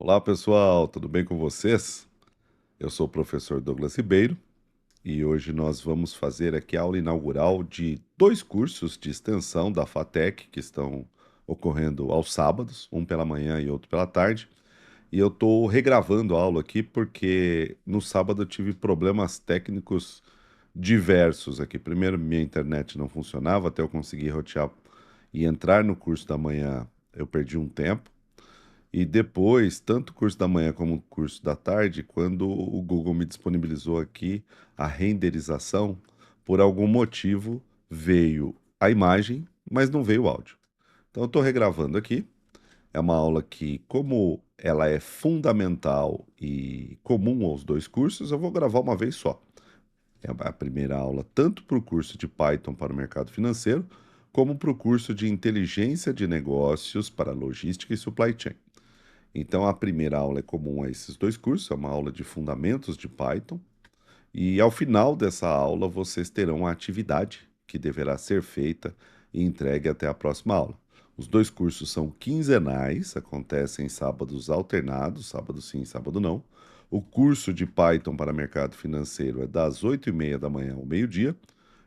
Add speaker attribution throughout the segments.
Speaker 1: Olá pessoal, tudo bem com vocês? Eu sou o professor Douglas Ribeiro e hoje nós vamos fazer aqui a aula inaugural de dois cursos de extensão da FATEC que estão ocorrendo aos sábados, um pela manhã e outro pela tarde. E eu estou regravando a aula aqui porque no sábado eu tive problemas técnicos diversos aqui. Primeiro, minha internet não funcionava, até eu conseguir rotear e entrar no curso da manhã, eu perdi um tempo. E depois, tanto o curso da manhã como o curso da tarde, quando o Google me disponibilizou aqui a renderização, por algum motivo veio a imagem, mas não veio o áudio. Então eu estou regravando aqui. É uma aula que, como ela é fundamental e comum aos dois cursos, eu vou gravar uma vez só. É a primeira aula tanto para o curso de Python para o mercado financeiro, como para o curso de inteligência de negócios para logística e supply chain. Então, a primeira aula é comum a esses dois cursos, é uma aula de fundamentos de Python, e ao final dessa aula vocês terão a atividade que deverá ser feita e entregue até a próxima aula. Os dois cursos são quinzenais, acontecem em sábados alternados, sábado sim, sábado não. O curso de Python para mercado financeiro é das 8h30 da manhã ao meio-dia,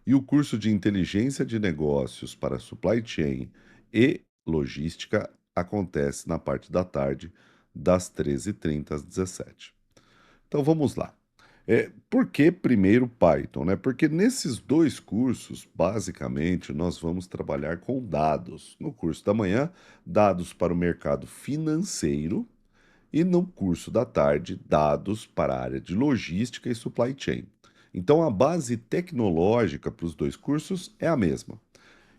Speaker 1: e o curso de inteligência de negócios para supply chain e logística acontece na parte da tarde, das 13h30 às 17h. Então vamos lá. Por que primeiro Python, né? Porque nesses dois cursos, basicamente, nós vamos trabalhar com dados. No curso da manhã, dados para o mercado financeiro, e no curso da tarde, dados para a área de logística e supply chain. Então a base tecnológica para os dois cursos é a mesma.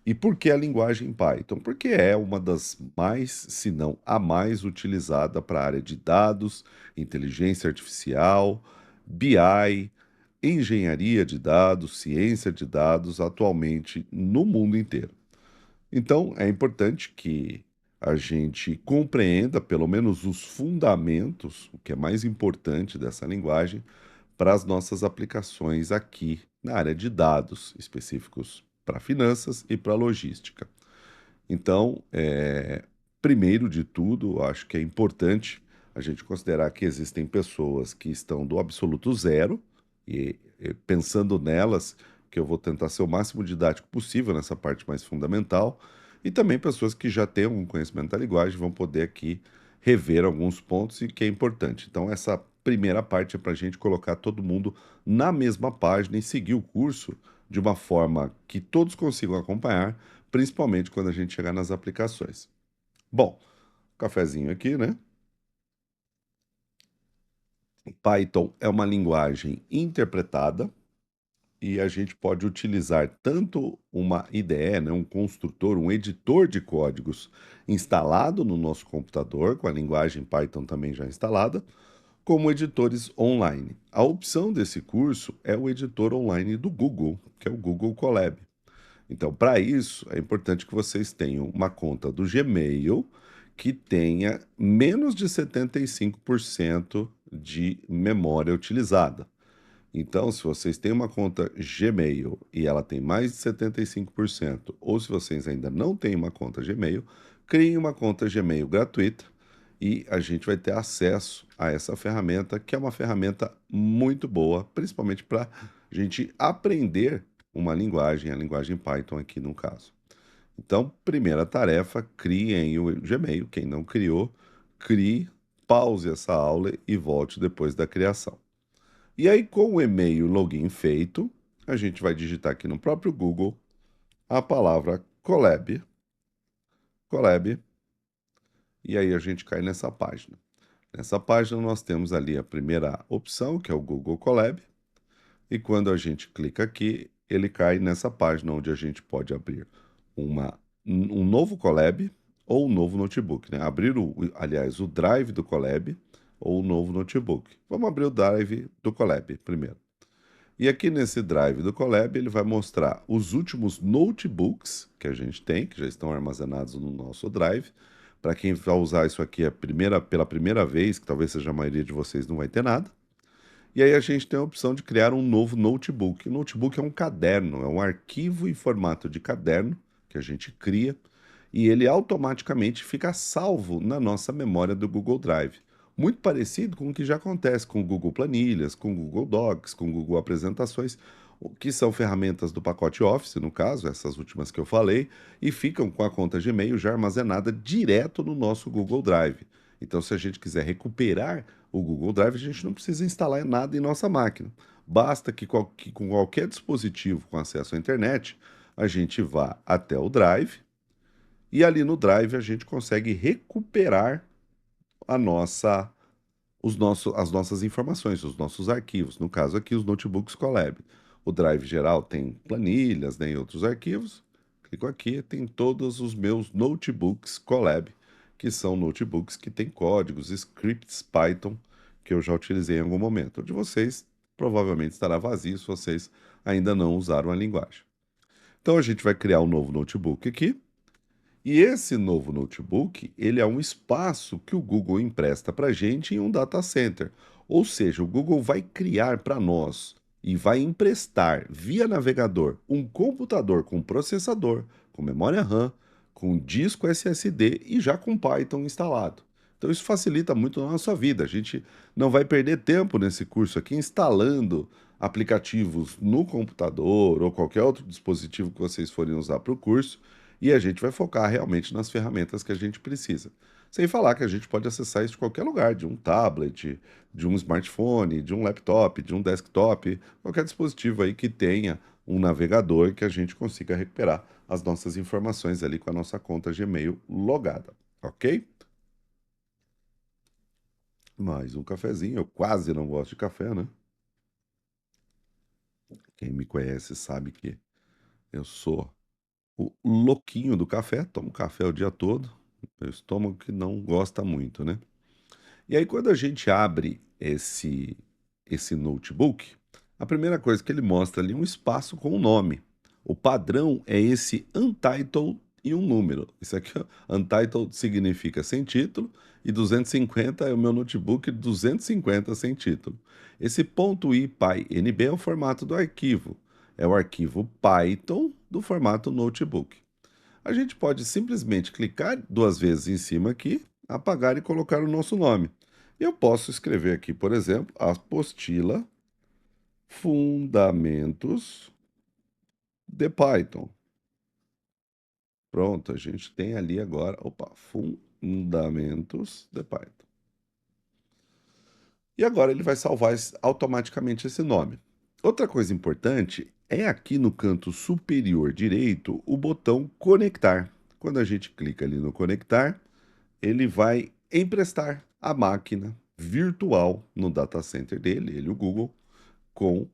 Speaker 1: E por que a linguagem Python? Porque é uma das mais, se não a mais utilizada para a área de dados, inteligência artificial, BI, engenharia de dados, ciência de dados, atualmente no mundo inteiro. Então, é importante que a gente compreenda pelo menos os fundamentos, o que é mais importante dessa linguagem, para as nossas aplicações aqui na área de dados, específicos para finanças e para logística. Então, primeiro de tudo, eu acho que é importante a gente considerar que existem pessoas que estão do absoluto zero, e pensando nelas, que eu vou tentar ser o máximo didático possível nessa parte mais fundamental, e também pessoas que já têm algum conhecimento da linguagem vão poder aqui rever alguns pontos e que é importante. Então, essa primeira parte é para a gente colocar todo mundo na mesma página e seguir o curso de uma forma que todos consigam acompanhar, principalmente quando a gente chegar nas aplicações. Bom, cafezinho aqui, né? Python é uma linguagem interpretada e a gente pode utilizar tanto uma IDE, né, um construtor, um editor de códigos instalado no nosso computador, com a linguagem Python também já instalada, como editores online. A opção desse curso é o editor online do Google, que é o Google Colab. Então, para isso, é importante que vocês tenham uma conta do Gmail que tenha menos de 75% de memória utilizada. Então, se vocês têm uma conta Gmail e ela tem mais de 75%, ou se vocês ainda não têm uma conta Gmail, criem uma conta Gmail gratuita e a gente vai ter acesso a essa ferramenta, que é uma ferramenta muito boa, principalmente para a gente aprender uma linguagem, a linguagem Python aqui no caso. Então, primeira tarefa, criem o Gmail. Quem não criou, crie, pause essa aula e volte depois da criação. E aí, com o e-mail login feito, a gente vai digitar aqui no próprio Google a palavra Colab, Colab, e aí a gente cai nessa página. Nessa página nós temos ali a primeira opção, que é o Google Colab, e quando a gente clica aqui, ele cai nessa página onde a gente pode abrir um novo Colab ou um novo notebook, né? Abrir, aliás, o Drive do Colab ou o novo notebook. Vamos abrir o Drive do Colab primeiro. E aqui nesse Drive do Colab, ele vai mostrar os últimos notebooks que a gente tem, que já estão armazenados no nosso Drive. Para quem vai usar isso aqui pela primeira vez, que talvez seja a maioria de vocês, não vai ter nada. E aí a gente tem a opção de criar um novo notebook. O notebook é um caderno, é um arquivo em formato de caderno que a gente cria e ele automaticamente fica salvo na nossa memória do Google Drive. muito parecido com o que já acontece com o Google Planilhas, com o Google Docs, com o Google Apresentações, que são ferramentas do pacote Office, no caso, essas últimas que eu falei, e ficam com a conta Gmail já armazenada direto no nosso Google Drive. Então, se a gente quiser recuperar o Google Drive, a gente não precisa instalar nada em nossa máquina. Basta que com qualquer dispositivo com acesso à internet, a gente vá até o Drive e ali no Drive a gente consegue recuperar a nossa, as nossas informações, os nossos arquivos. No caso aqui, os notebooks Colab. O Drive geral tem planilhas, né, e outros arquivos. Clico aqui, tem todos os meus notebooks Colab, que são notebooks que têm códigos, scripts Python, que eu já utilizei em algum momento. O de vocês provavelmente estará vazio se vocês ainda não usaram a linguagem. Então a gente vai criar um novo notebook aqui. E esse novo notebook, ele é um espaço que o Google empresta para a gente em um data center. Ou seja, o Google vai criar para nós e vai emprestar via navegador um computador com processador, com memória RAM, com disco SSD e já com Python instalado. Então isso facilita muito a nossa vida. A gente não vai perder tempo nesse curso aqui instalando aplicativos no computador ou qualquer outro dispositivo que vocês forem usar para o curso e a gente vai focar realmente nas ferramentas que a gente precisa. Sem falar que a gente pode acessar isso de qualquer lugar, de um tablet, de um smartphone, de um laptop, de um desktop, qualquer dispositivo aí que tenha um navegador que a gente consiga recuperar as nossas informações ali com a nossa conta Gmail logada, ok? Mais um cafezinho. Eu quase não gosto de café, né? Quem me conhece sabe que eu sou o louquinho do café, tomo café o dia todo. Meu estômago que não gosta muito, né? E aí, quando a gente abre esse notebook, a primeira coisa que ele mostra ali é um espaço com o nome. O padrão é esse untitled e um número. Isso aqui, ó, untitled significa sem título e 250 é o meu notebook 250 sem título. Esse .ipynb é o formato do arquivo. É o arquivo Python do formato notebook. A gente pode simplesmente clicar duas vezes em cima aqui, apagar e colocar o nosso nome. Eu posso escrever aqui, por exemplo, apostila Fundamentos de Python. Pronto, a gente tem ali agora, opa, Fundamentos de Python. E agora ele vai salvar automaticamente esse nome. Outra coisa importante é aqui no canto superior direito o botão conectar. Quando a gente clica ali no conectar, ele vai emprestar a máquina virtual no data center dele, ele, o Google, com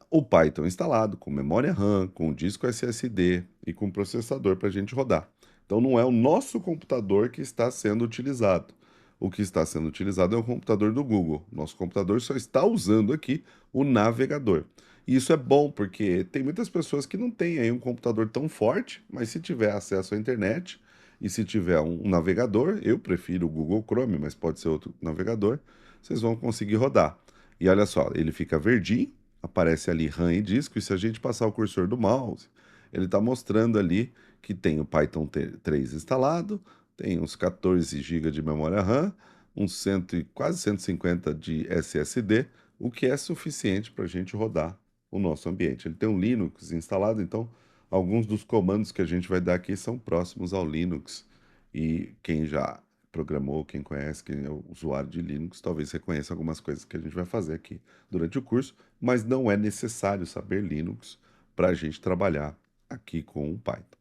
Speaker 1: o Python instalado, com memória RAM, com disco SSD e com processador para a gente rodar. Então não é o nosso computador que está sendo utilizado. O que está sendo utilizado é o computador do Google. Nosso computador só está usando aqui o navegador. E isso é bom porque tem muitas pessoas que não têm aí um computador tão forte, mas se tiver acesso à internet e se tiver um navegador, eu prefiro o Google Chrome, mas pode ser outro navegador, vocês vão conseguir rodar. E olha só, ele fica verdinho, aparece ali RAM e disco, e se a gente passar o cursor do mouse, ele está mostrando ali que tem o Python 3 instalado, tem uns 14 GB de memória RAM, uns 100, quase 150 de SSD, o que é suficiente para a gente rodar o nosso ambiente. Ele tem um Linux instalado, então alguns dos comandos que a gente vai dar aqui são próximos ao Linux. E quem já programou, quem conhece, quem é o usuário de Linux, talvez reconheça algumas coisas que a gente vai fazer aqui durante o curso, mas não é necessário saber Linux para a gente trabalhar aqui com o Python.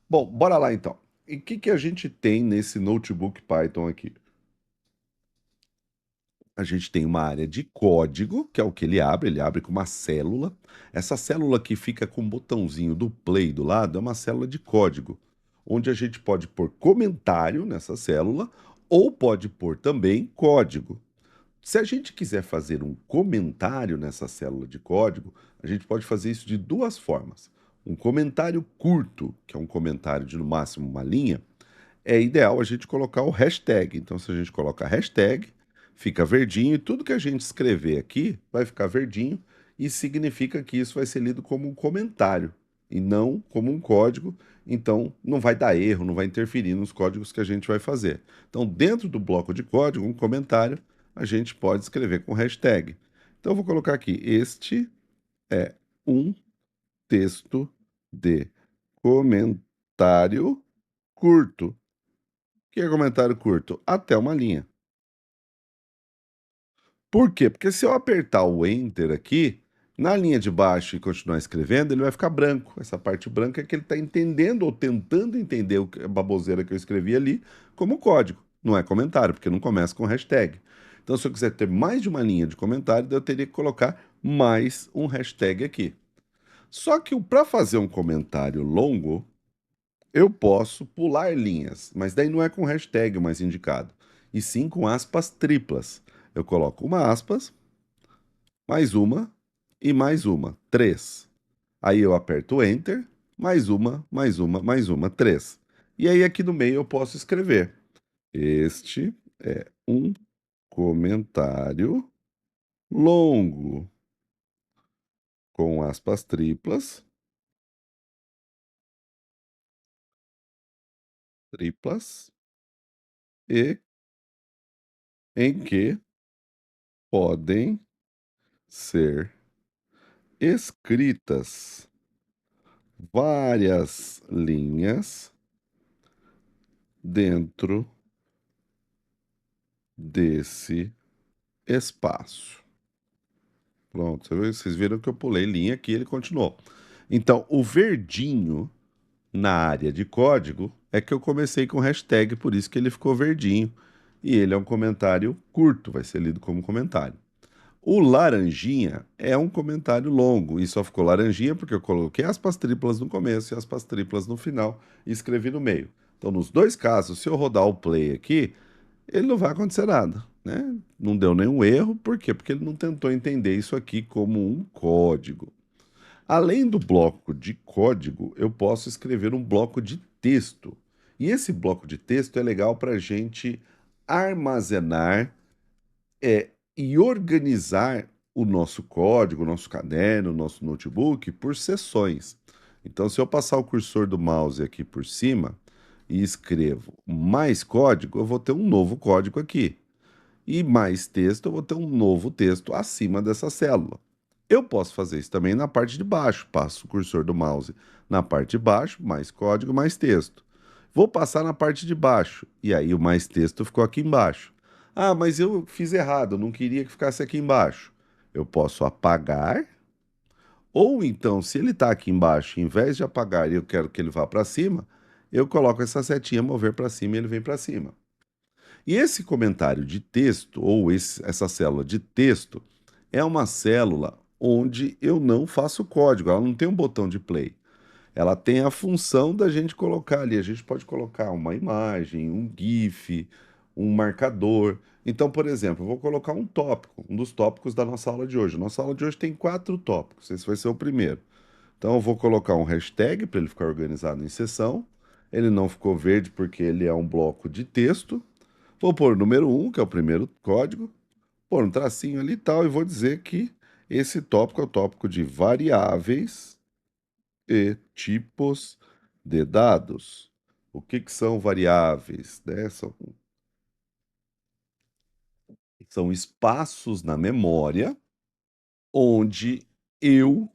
Speaker 1: Bom, bora lá então. E o que a gente tem nesse notebook Python aqui? A gente tem uma área de código, que é o que ele abre com uma célula. Essa célula que fica com o botãozinho do play do lado é uma célula de código, onde a gente pode pôr comentário nessa célula ou pode pôr também código. Se a gente quiser fazer um comentário nessa célula de código, a gente pode fazer isso de duas formas. Um comentário curto, que é um comentário de no máximo uma linha, é ideal a gente colocar o hashtag. Então, se a gente coloca hashtag, fica verdinho e tudo que a gente escrever aqui vai ficar verdinho e significa que isso vai ser lido como um comentário. e não como um código, então não vai dar erro, não vai interferir nos códigos que a gente vai fazer. Então, dentro do bloco de código, um comentário, a gente pode escrever com hashtag. Então, eu vou colocar aqui: este é um texto de comentário curto. O que é comentário curto? Até uma linha. Por quê? Porque se eu apertar o Enter aqui, na linha de baixo e continuar escrevendo, ele vai ficar branco. Essa parte branca é que ele está entendendo ou tentando entender a baboseira que eu escrevi ali como código. Não é comentário, porque não começa com hashtag. Então, se eu quiser ter mais de uma linha de comentário, eu teria que colocar mais um hashtag aqui. Só que para fazer um comentário longo, eu posso pular linhas, mas daí não é com hashtag o mais indicado, e sim com aspas triplas. Eu coloco uma aspas, mais uma e mais uma, três. Aí eu aperto Enter, mais uma, mais uma, mais uma, três. E aí aqui no meio eu posso escrever: este é um comentário longo, com aspas triplas, triplas, e em que podem ser escritas várias linhas dentro desse espaço. Pronto, vocês viram que eu pulei linha aqui e ele continuou. Então, o verdinho na área de código é que eu comecei com hashtag, por isso que ele ficou verdinho. E ele é um comentário curto, vai ser lido como comentário. O laranjinha é um comentário longo, e só ficou laranjinha porque eu coloquei aspas triplas no começo e aspas triplas no final e escrevi no meio. Então, nos dois casos, se eu rodar o play aqui, ele não vai acontecer nada, né? Não deu nenhum erro, por quê? Porque ele não tentou entender isso aqui como um código. Além do bloco de código, eu posso escrever um bloco de texto. E esse bloco de texto é legal para a gente armazenar e organizar o nosso código, o nosso caderno, o nosso notebook por seções. Então, se eu passar o cursor do mouse aqui por cima e escrevo mais código, eu vou ter um novo código aqui. E mais texto, eu vou ter um novo texto acima dessa célula. Eu posso fazer isso também na parte de baixo. Passo o cursor do mouse na parte de baixo, mais código, mais texto. Vou passar na parte de baixo, e aí o mais texto ficou aqui embaixo. Ah, mas eu fiz errado, eu não queria que ficasse aqui embaixo. Eu posso apagar, ou então, se ele está aqui embaixo, em vez de apagar e eu quero que ele vá para cima, eu coloco essa setinha mover para cima e ele vem para cima. E esse comentário de texto, ou essa célula de texto, é uma célula onde eu não faço código, ela não tem um botão de play. Ela tem a função da gente colocar ali. A gente pode colocar uma imagem, um GIF, um marcador. Então, por exemplo, eu vou colocar um tópico, um dos tópicos da nossa aula de hoje. Nossa aula de hoje tem 4 tópicos, esse vai ser o primeiro. Então, eu vou colocar um hashtag para ele ficar organizado em seção. Ele não ficou verde porque ele é um bloco de texto. Vou pôr o número 1, que é o primeiro código, pôr um tracinho ali e tal, e vou dizer que esse tópico é o tópico de variáveis e tipos de dados. O que que são variáveis, né? São espaços na memória onde eu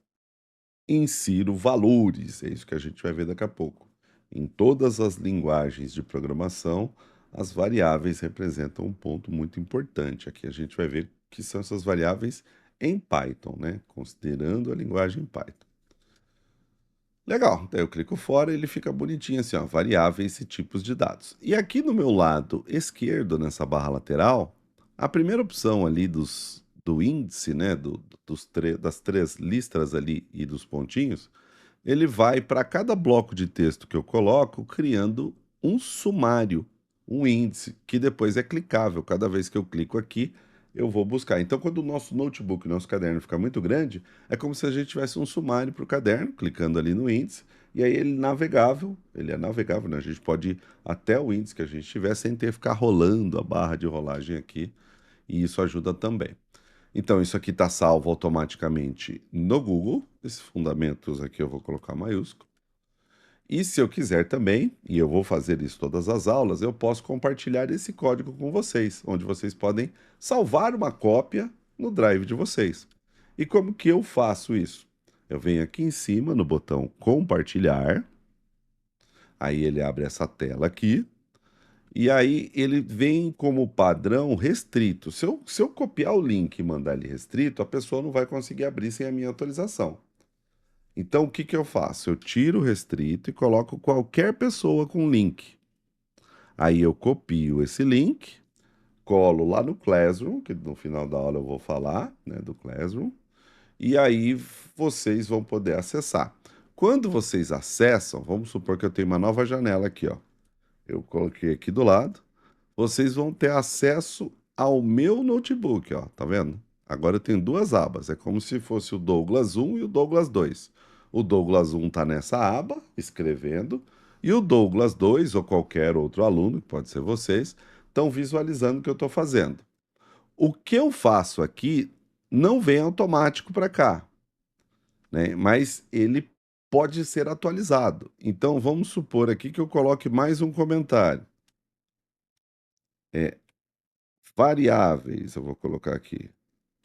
Speaker 1: insiro valores. É isso que a gente vai ver daqui a pouco. Em todas as linguagens de programação, as variáveis representam um ponto muito importante. Aqui a gente vai ver que são essas variáveis em Python, né? Considerando a linguagem Python. Legal, daí eu clico fora e ele fica bonitinho assim, ó, variáveis e tipos de dados. E aqui no meu lado esquerdo, nessa barra lateral, a primeira opção ali do índice, né, das três listras ali e dos pontinhos, ele vai para cada bloco de texto que eu coloco, criando um sumário, um índice, que depois é clicável. Cada vez que eu clico aqui, eu vou buscar. Então, quando o nosso notebook, o nosso caderno fica muito grande, é como se a gente tivesse um sumário para o caderno, clicando ali no índice, e aí ele é navegável, né? A gente pode ir até o índice que a gente tiver sem ter que ficar rolando a barra de rolagem aqui, e isso ajuda também. Então, isso aqui está salvo automaticamente no Google. Esses fundamentos aqui eu vou colocar maiúsculo. E se eu quiser também, e eu vou fazer isso todas as aulas, eu posso compartilhar esse código com vocês, onde vocês podem salvar uma cópia no Drive de vocês. E como que eu faço isso? Eu venho aqui em cima no botão compartilhar, aí ele abre essa tela aqui, e aí ele vem como padrão restrito. Se eu copiar o link e mandar ele restrito, a pessoa não vai conseguir abrir sem a minha autorização. Então, o que que eu faço? Eu tiro o restrito e coloco qualquer pessoa com link. Aí eu copio esse link, colo lá no Classroom, que no final da aula eu vou falar, né, do Classroom, e aí vocês vão poder acessar. Quando vocês acessam, vamos supor que eu tenho uma nova janela aqui, ó. Eu coloquei aqui do lado. Vocês vão ter acesso ao meu notebook, ó, tá vendo? Agora eu tenho duas abas, é como se fosse o Douglas 1 e o Douglas 2. O Douglas 1 tá nessa aba, escrevendo, e o Douglas 2, ou qualquer outro aluno, que pode ser vocês, estão visualizando o que eu estou fazendo. O que eu faço aqui não vem automático para cá, né? Mas ele pode ser atualizado. Então vamos supor aqui que eu coloque mais um comentário. É, variáveis, eu vou colocar aqui.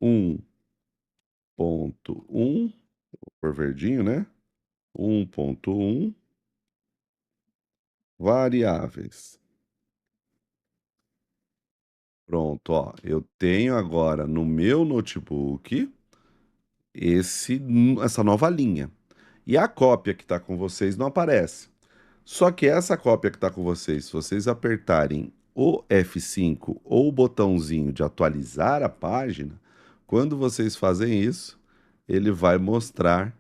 Speaker 1: 1.1, por verdinho, né? 1.1, variáveis. Pronto, ó. Eu tenho agora no meu notebook essa nova linha. E a cópia que está com vocês não aparece. Só que essa cópia que está com vocês, se vocês apertarem o F5 ou o botãozinho de atualizar a página, quando vocês fazem isso, ele vai mostrar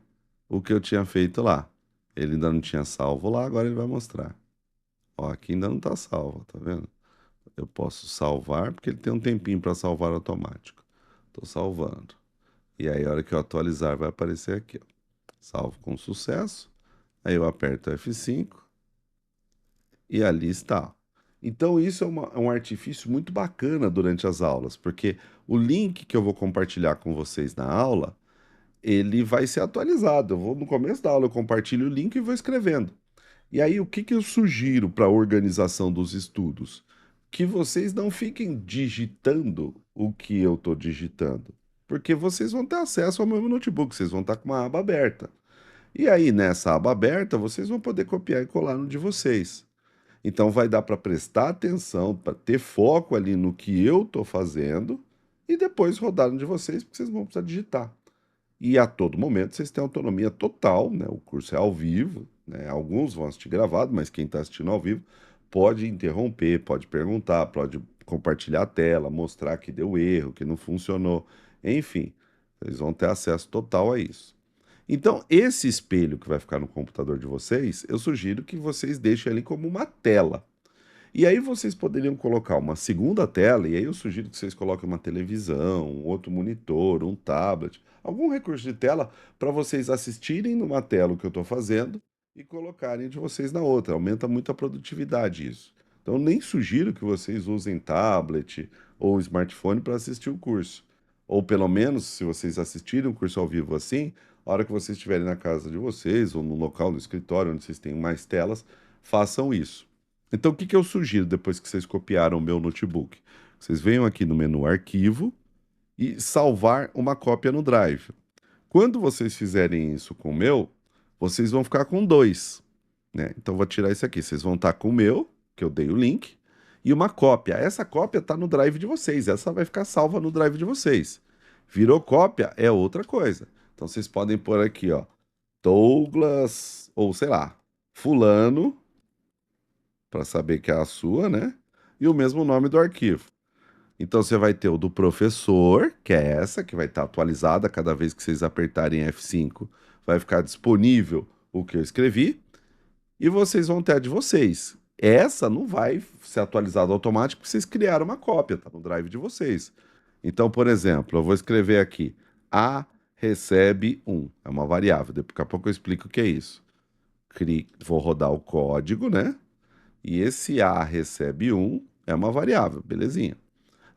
Speaker 1: o que eu tinha feito lá. Ele ainda não tinha salvo lá, agora ele vai mostrar. Ó, aqui ainda não está salvo, tá vendo? Eu posso salvar, porque ele tem um tempinho para salvar automático. Estou salvando. E aí, a hora que eu atualizar, vai aparecer aqui, ó. Salvo com sucesso. Aí eu aperto F5 e ali está. Então, isso é um artifício muito bacana durante as aulas, porque o link que eu vou compartilhar com vocês na aula, ele vai ser atualizado. Eu vou, no começo da aula, eu compartilho o link e vou escrevendo. E aí, o que que eu sugiro para a organização dos estudos? Que vocês não fiquem digitando o que eu estou digitando, porque vocês vão ter acesso ao meu notebook, vocês vão estar com uma aba aberta. E aí, nessa aba aberta, vocês vão poder copiar e colar no de vocês. Então, vai dar para prestar atenção, para ter foco ali no que eu estou fazendo e depois rodar no de vocês, porque vocês vão precisar digitar. E a todo momento vocês têm autonomia total, né? O curso é ao vivo, né? Alguns vão assistir gravado, mas quem está assistindo ao vivo pode interromper, pode perguntar, pode compartilhar a tela, mostrar que deu erro, que não funcionou. Enfim, vocês vão ter acesso total a isso. Então, esse espelho que vai ficar no computador de vocês, eu sugiro que vocês deixem ali como uma tela. E aí vocês poderiam colocar uma segunda tela, e aí eu sugiro que vocês coloquem uma televisão, um outro monitor, um tablet, algum recurso de tela para vocês assistirem numa tela o que eu estou fazendo e colocarem de vocês na outra. Aumenta muito a produtividade isso. Então nem sugiro que vocês usem tablet ou smartphone para assistir o curso. Ou pelo menos, se vocês assistirem o curso ao vivo assim, a hora que vocês estiverem na casa de vocês ou no local, no escritório, onde vocês têm mais telas, façam isso. Então, o que que eu sugiro depois que vocês copiaram o meu notebook? Vocês venham aqui no menu Arquivo e salvar uma cópia no Drive. Quando vocês fizerem isso com o meu, vocês vão ficar com dois, né? Então, vou tirar isso aqui. Vocês vão estar com o meu, que eu dei o link, e uma cópia. Essa cópia está no Drive de vocês. Essa vai ficar salva no Drive de vocês. Virou cópia é outra coisa. Então, vocês podem pôr aqui, ó, Douglas, ou sei lá, Fulano, para saber que é a sua, né? E o mesmo nome do arquivo. Então você vai ter o do professor, que é essa, que vai estar atualizada cada vez que vocês apertarem F5, vai ficar disponível o que eu escrevi, e vocês vão ter a de vocês. Essa não vai ser atualizada automático porque vocês criaram uma cópia, tá no drive de vocês. Então, por exemplo, eu vou escrever aqui: A recebe 1. É uma variável. Daqui a pouco eu explico o que é isso. Vou rodar o código, né? E esse A recebe 1 é uma variável, belezinha.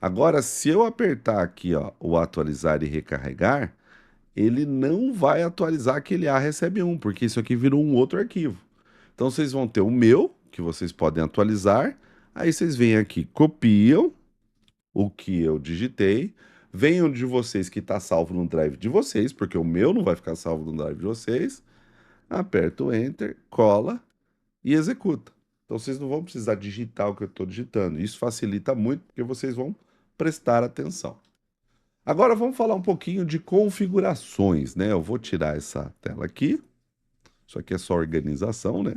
Speaker 1: Agora, se eu apertar aqui, ó, o atualizar e recarregar, ele não vai atualizar aquele A recebe um, porque isso aqui virou um outro arquivo. Então vocês vão ter o meu, que vocês podem atualizar. Aí vocês vêm aqui, copiam o que eu digitei, vem o de vocês que está salvo no drive de vocês, porque o meu não vai ficar salvo no drive de vocês. Aperta o Enter, cola e executa. Então vocês não vão precisar digitar o que eu estou digitando. Isso facilita muito, porque vocês vão prestar atenção. Agora vamos falar um pouquinho de configurações, né? Eu vou tirar essa tela aqui. Isso aqui é só organização, né?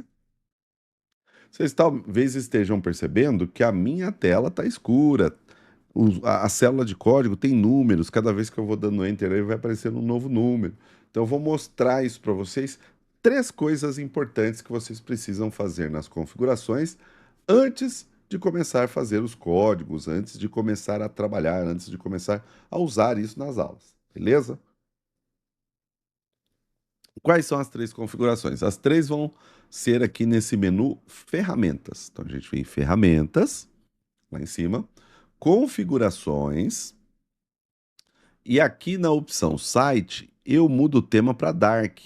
Speaker 1: Vocês talvez estejam percebendo que a minha tela está escura. A célula de código tem números. Cada vez que eu vou dando Enter, aí vai aparecer um novo número. Então eu vou mostrar isso para vocês. Três coisas importantes que vocês precisam fazer nas configurações antes de começar a fazer os códigos, antes de começar a trabalhar, antes de começar a usar isso nas aulas. Beleza? Quais são as três configurações? As três vão ser aqui nesse menu Ferramentas. Então a gente vem em Ferramentas, lá em cima, Configurações, e aqui na opção Site eu mudo o tema para Dark,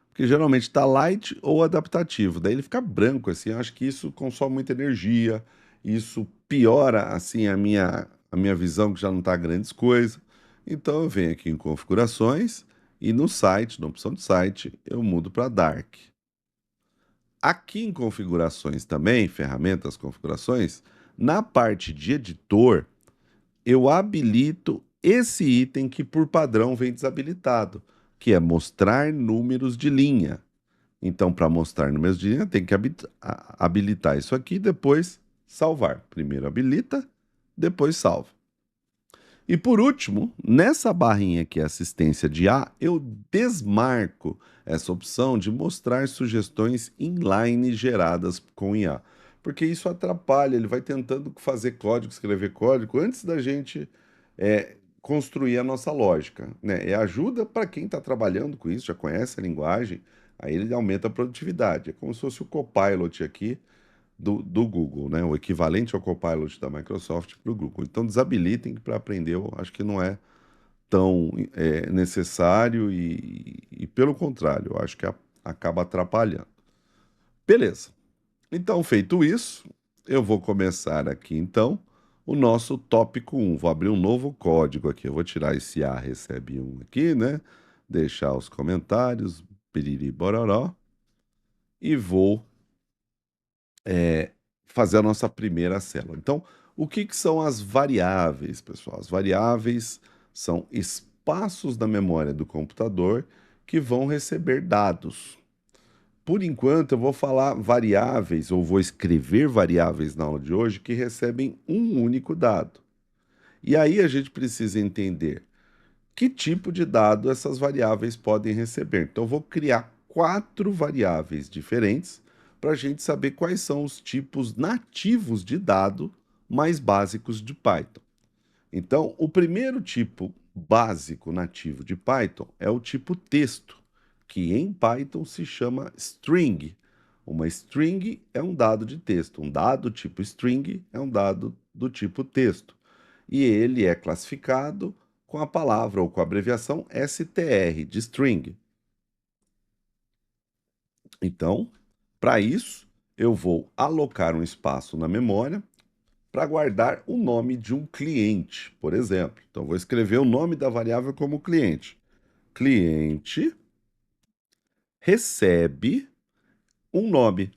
Speaker 1: porque geralmente está Light ou Adaptativo. Daí ele fica branco assim. Eu acho que isso consome muita energia, isso piora assim a minha visão, que já não está grandes coisas. Então eu venho aqui em Configurações e no site, na opção de site, eu mudo para Dark. Aqui em configurações também, ferramentas, configurações, na parte de editor, eu habilito esse item que por padrão vem desabilitado, que é mostrar números de linha. Então, para mostrar números de linha, tem que habilitar isso aqui e depois salvar. Primeiro habilita, depois salva. E por último, nessa barrinha que é assistência de A, eu desmarco essa opção de mostrar sugestões inline geradas com IA, porque isso atrapalha, ele vai tentando fazer código, escrever código, antes da gente construir a nossa lógica, né? É ajuda para quem está trabalhando com isso, já conhece a linguagem, aí ele aumenta a produtividade. É como se fosse o Copilot aqui, do Google, né? O equivalente ao Copilot da Microsoft para o Google. Então desabilitem, que para aprender eu acho que não é tão necessário e pelo contrário, eu acho que acaba atrapalhando. Beleza. Então, feito isso, eu vou começar aqui então o nosso tópico 1. Vou abrir um novo código aqui. Eu vou tirar esse A recebe 1 aqui, né? Deixar os comentários, piriri bororó, e vou fazer a nossa primeira célula. Então, o que, que são as variáveis, pessoal? As variáveis são espaços da memória do computador que vão receber dados. Por enquanto, eu vou falar variáveis, ou vou escrever variáveis na aula de hoje, que recebem um único dado. E aí a gente precisa entender que tipo de dado essas variáveis podem receber. Então, eu vou criar 4 variáveis diferentes para a gente saber quais são os tipos nativos de dado mais básicos de Python. Então, o primeiro tipo básico nativo de Python é o tipo texto, que em Python se chama string. Uma string é um dado de texto, um dado tipo string é um dado do tipo texto. E ele é classificado com a palavra ou com a abreviação str, de string. Então, para isso, eu vou alocar um espaço na memória para guardar o nome de um cliente, por exemplo. Então, vou escrever o nome da variável como cliente. Cliente recebe um nome.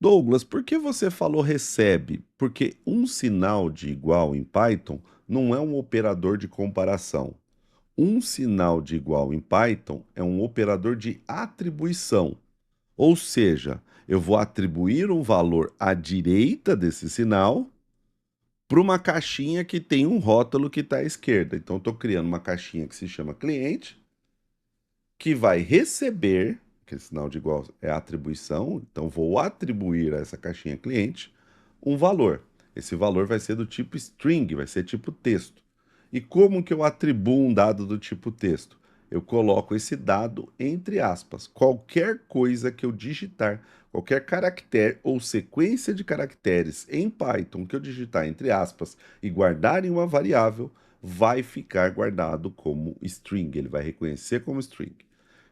Speaker 1: Douglas, por que você falou recebe? Porque um sinal de igual em Python não é um operador de comparação. Um sinal de igual em Python é um operador de atribuição. Ou seja, eu vou atribuir um valor à direita desse sinal para uma caixinha que tem um rótulo que está à esquerda. Então, estou criando uma caixinha que se chama cliente, que vai receber, que é sinal de igual é atribuição, então vou atribuir a essa caixinha cliente um valor. Esse valor vai ser do tipo string, vai ser tipo texto. E como que eu atribuo um dado do tipo texto? Eu coloco esse dado entre aspas. Qualquer coisa que eu digitar, qualquer caractere ou sequência de caracteres em Python que eu digitar entre aspas e guardar em uma variável, vai ficar guardado como string, ele vai reconhecer como string.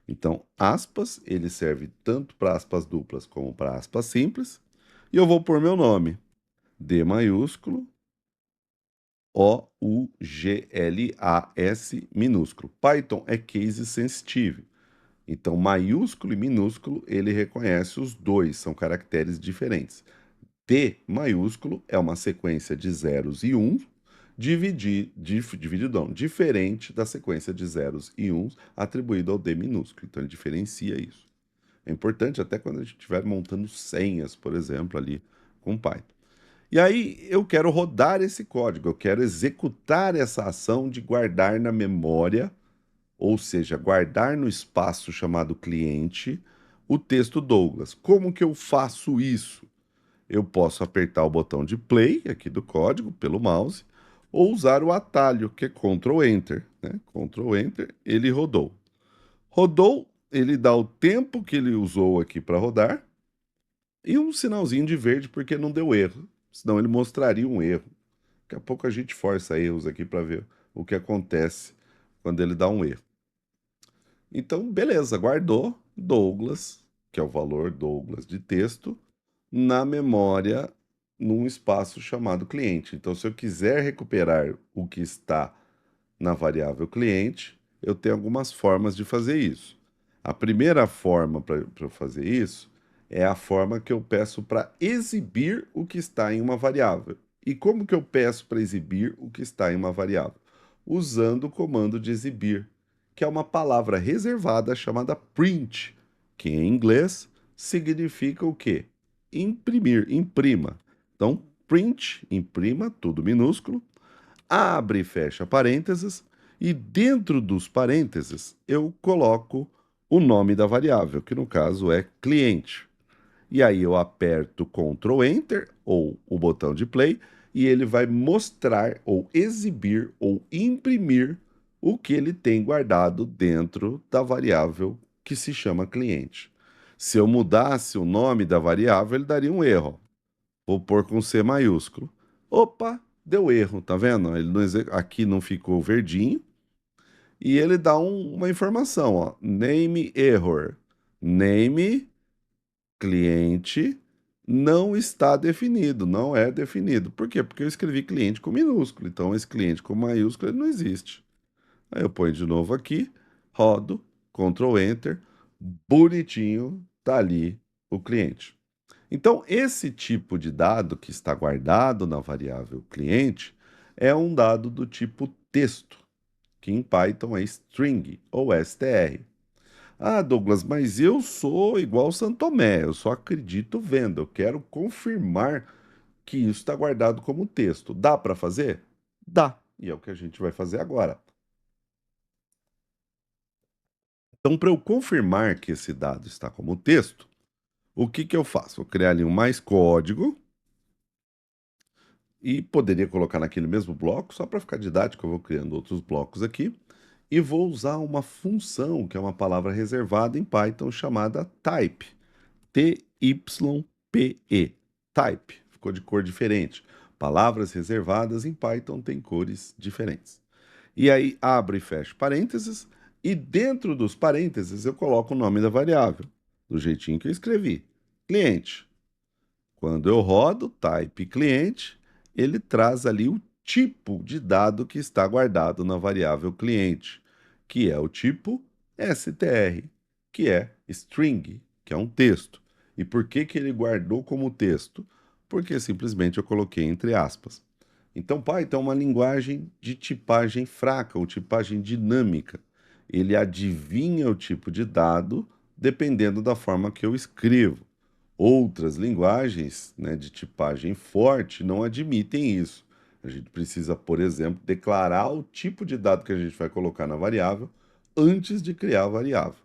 Speaker 1: Então, aspas, ele serve tanto para aspas duplas como para aspas simples. E eu vou pôr meu nome, D maiúsculo, OUGLAS minúsculo. Python é case sensitive. Então, maiúsculo e minúsculo, ele reconhece os dois, são caracteres diferentes. D maiúsculo é uma sequência de zeros e uns, dividido não, diferente da sequência de zeros e uns atribuído ao D minúsculo. Então, ele diferencia isso. É importante até quando a gente estiver montando senhas, por exemplo, ali com Python. E aí eu quero rodar esse código, eu quero executar essa ação de guardar na memória, ou seja, guardar no espaço chamado cliente, o texto Douglas. Como que eu faço isso? Eu posso apertar o botão de play aqui do código pelo mouse, ou usar o atalho, que é Ctrl Enter, né? Ctrl Enter, ele rodou. Rodou, ele dá o tempo que ele usou aqui para rodar e um sinalzinho de verde porque não deu erro, senão ele mostraria um erro. Daqui a pouco a gente força erros aqui para ver o que acontece quando ele dá um erro. Então, beleza, guardou Douglas, que é o valor Douglas de texto, na memória num espaço chamado cliente. Então, se eu quiser recuperar o que está na variável cliente, eu tenho algumas formas de fazer isso. A primeira forma para eu fazer isso é a forma que eu peço para exibir o que está em uma variável. E como que eu peço para exibir o que está em uma variável? Usando o comando de exibir, que é uma palavra reservada chamada print, que em inglês significa o quê? Imprimir, imprima. Então, print, imprima, tudo minúsculo, abre e fecha parênteses, e dentro dos parênteses eu coloco o nome da variável, que no caso é cliente. E aí eu aperto Ctrl Enter ou o botão de play e ele vai mostrar ou exibir ou imprimir o que ele tem guardado dentro da variável que se chama cliente. Se eu mudasse o nome da variável, ele daria um erro. Vou pôr com C maiúsculo. Opa, deu erro, tá vendo? Ele não aqui não ficou verdinho. E ele dá uma informação, ó. Name error. Name cliente não está definido, não é definido. Por quê? Porque eu escrevi cliente com minúsculo. Então, esse cliente com maiúsculo ele não existe. Aí eu ponho de novo aqui, rodo, Ctrl Enter, bonitinho, tá ali o cliente. Então, esse tipo de dado que está guardado na variável cliente é um dado do tipo texto, que em Python é string ou str. Ah, Douglas, mas eu sou igual Santo Tomé, eu só acredito vendo, eu quero confirmar que isso está guardado como texto. Dá para fazer? Dá, e é o que a gente vai fazer agora. Então, para eu confirmar que esse dado está como texto, o que que eu faço? Vou criar ali um mais código. E poderia colocar naquele mesmo bloco, só para ficar didático, eu vou criando outros blocos aqui. E vou usar uma função, que é uma palavra reservada em Python, chamada type. T-Y-P-E. Type. Ficou de cor diferente. Palavras reservadas em Python têm cores diferentes. E aí, abro e fecho parênteses. E dentro dos parênteses, eu coloco o nome da variável, do jeitinho que eu escrevi. Cliente. Quando eu rodo type cliente, ele traz ali o tipo de dado que está guardado na variável cliente, que é o tipo str, que é string, que é um texto. E por que que ele guardou como texto? Porque simplesmente eu coloquei entre aspas. Então, Python é uma linguagem de tipagem fraca ou tipagem dinâmica. Ele adivinha o tipo de dado dependendo da forma que eu escrevo. Outras linguagens, né, de tipagem forte não admitem isso. A gente precisa, por exemplo, declarar o tipo de dado que a gente vai colocar na variável antes de criar a variável.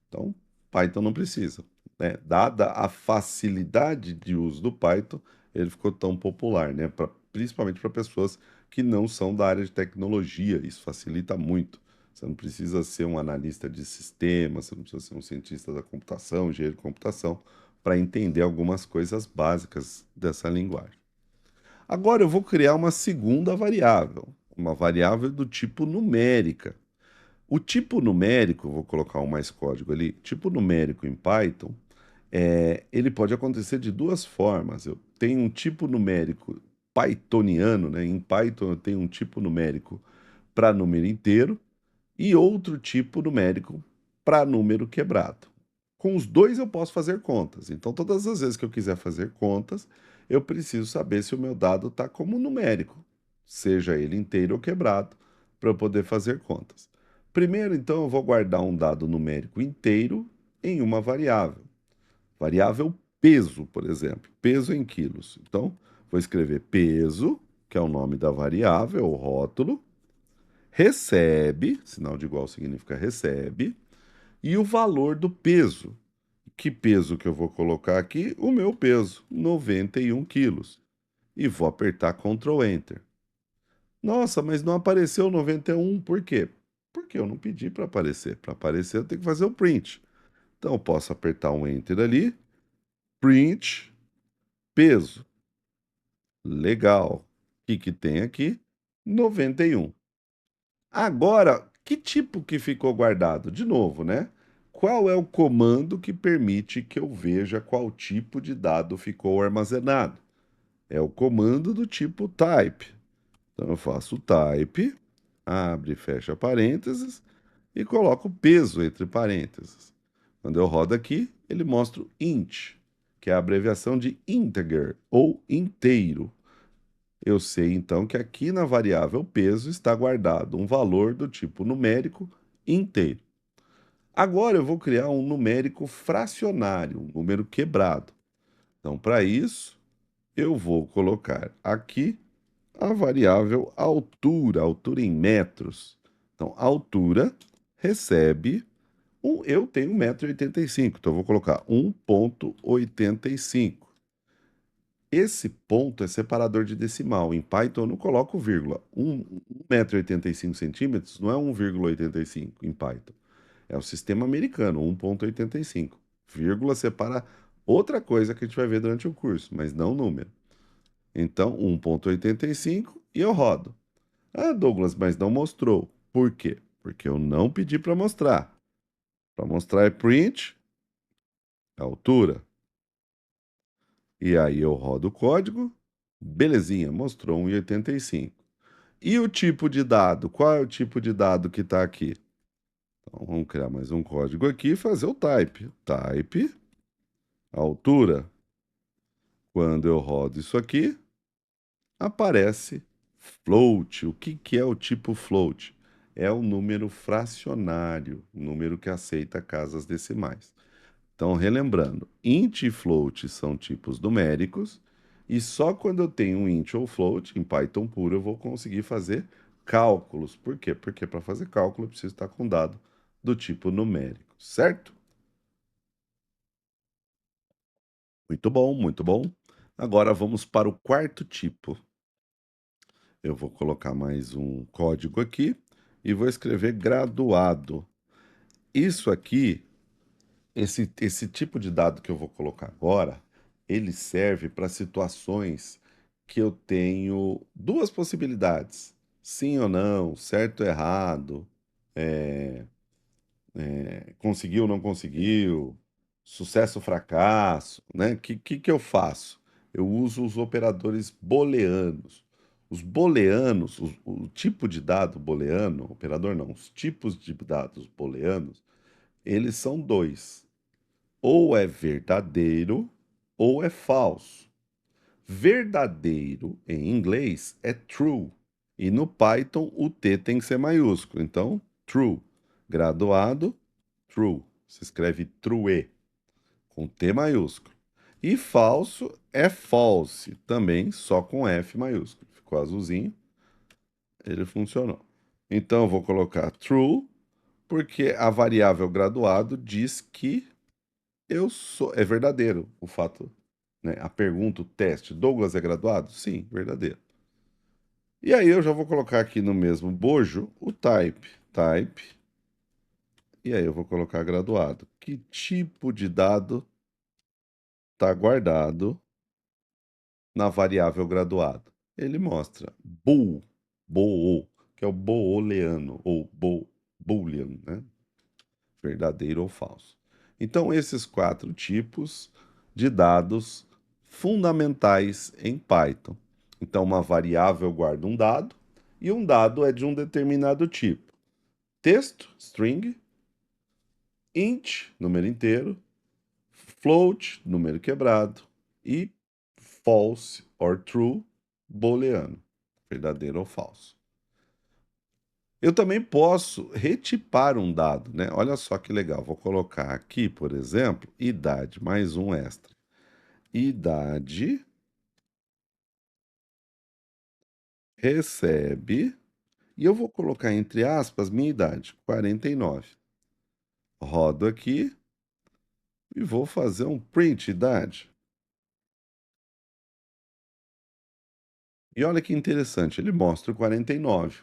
Speaker 1: Então, Python não precisa, né? Dada a facilidade de uso do Python, ele ficou tão popular, né? Principalmente para pessoas que não são da área de tecnologia. Isso facilita muito. Você não precisa ser um analista de sistemas, você não precisa ser um cientista da computação, engenheiro de computação, para entender algumas coisas básicas dessa linguagem. Agora eu vou criar uma segunda variável, uma variável do tipo numérica. O tipo numérico, vou colocar um mais código ali, tipo numérico em Python, ele pode acontecer de duas formas. Eu tenho um tipo numérico pythoniano, né? Em Python eu tenho um tipo numérico para número inteiro e outro tipo numérico para número quebrado. Com os dois eu posso fazer contas. Então, todas as vezes que eu quiser fazer contas, eu preciso saber se o meu dado está como numérico, seja ele inteiro ou quebrado, para eu poder fazer contas. Primeiro, então, eu vou guardar um dado numérico inteiro em uma variável. Variável peso, por exemplo, peso em quilos. Então, vou escrever peso, que é o nome da variável, o rótulo, recebe, sinal de igual significa recebe, e o valor do peso. Que peso que eu vou colocar aqui? O meu peso, 91 quilos. E vou apertar Ctrl Enter. Nossa, mas não apareceu 91, por quê? Porque eu não pedi para aparecer. Para aparecer eu tenho que fazer o print. Então eu posso apertar um Enter ali, print, peso. Legal. O que que tem aqui? 91. Agora, que tipo que ficou guardado? De novo, né? Qual é o comando que permite que eu veja qual tipo de dado ficou armazenado? É o comando do tipo type. Então eu faço type, abre e fecha parênteses e coloco peso entre parênteses. Quando eu rodo aqui, ele mostra o int, que é a abreviação de integer ou inteiro. Eu sei então que aqui na variável peso está guardado um valor do tipo numérico inteiro. Agora eu vou criar um numérico fracionário, um número quebrado. Então, para isso, eu vou colocar aqui a variável altura, altura em metros. Então, altura recebe eu tenho 1,85 m, então eu vou colocar 1,85 m. Esse ponto é separador de decimal. Em Python eu não coloco vírgula. 1,85 m não é 1,85 em Python. É o sistema americano, 1,85. Vírgula separa outra coisa que a gente vai ver durante o curso, mas não número. Então, 1,85 e eu rodo. Ah, Douglas, mas não mostrou. Por quê? Porque eu não pedi para mostrar. Para mostrar é print, a altura. E aí eu rodo o código. Belezinha, mostrou 1,85. E o tipo de dado? Qual é o tipo de dado que está aqui? Então, vamos criar mais um código aqui e fazer o type. Type, altura. Quando eu rodo isso aqui, aparece float. O que que é o tipo float? É o número fracionário, o número que aceita casas decimais. Então, relembrando, int e float são tipos numéricos, e só quando eu tenho um int ou float, em Python puro, eu vou conseguir fazer cálculos. Por quê? Porque para fazer cálculo eu preciso estar com dado do tipo numérico, certo? Muito bom, muito bom. Agora vamos para o quarto tipo. Eu vou colocar mais um código aqui e vou escrever graduado. Isso aqui, esse tipo de dado que eu vou colocar agora, ele serve para situações que eu tenho duas possibilidades: sim ou não, certo ou errado, conseguiu ou não conseguiu, sucesso ou fracasso, né? Que eu faço? Eu uso os operadores booleanos. Os booleanos, o tipo de dado booleano, operador não, os tipos de dados booleanos, eles são dois. Ou é verdadeiro ou é falso. Verdadeiro em inglês é true. E no Python o T tem que ser maiúsculo. Então, true. Graduado, true. Se escreve true, com T maiúsculo. E falso é false, também só com F maiúsculo. Ficou azulzinho, ele funcionou. Então, eu vou colocar true, porque a variável graduado diz que eu sou. É verdadeiro o fato, né? A pergunta, o teste. Douglas é graduado? Sim, verdadeiro. E aí eu já vou colocar aqui no mesmo bojo o type. type, e aí eu vou colocar graduado. Que tipo de dado está guardado na variável graduado? Ele mostra bool, que é o booleano, ou boolean, né? Verdadeiro ou falso. Então, esses quatro tipos de dados fundamentais em Python. Então, uma variável guarda um dado e um dado é de um determinado tipo. Texto, string, int, número inteiro, float, número quebrado, e false or true, booleano, verdadeiro ou falso. Eu também posso retipar um dado, né? Olha só que legal. Vou colocar aqui, por exemplo, idade, mais um extra. Idade recebe, e eu vou colocar entre aspas minha idade, 49. Rodo aqui e vou fazer um print idade. E olha que interessante, ele mostra o 49.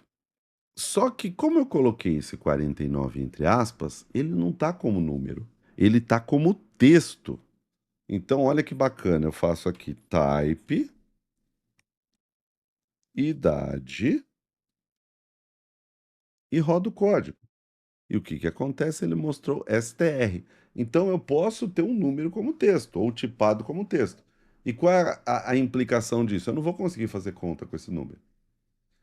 Speaker 1: Só que como eu coloquei esse 49 entre aspas, ele não está como número, ele está como texto. Então, olha que bacana, eu faço aqui type, idade e rodo o código. E o que que acontece? Ele mostrou str. Então, eu posso ter um número como texto, ou tipado como texto. E qual é a implicação disso? Eu não vou conseguir fazer conta com esse número.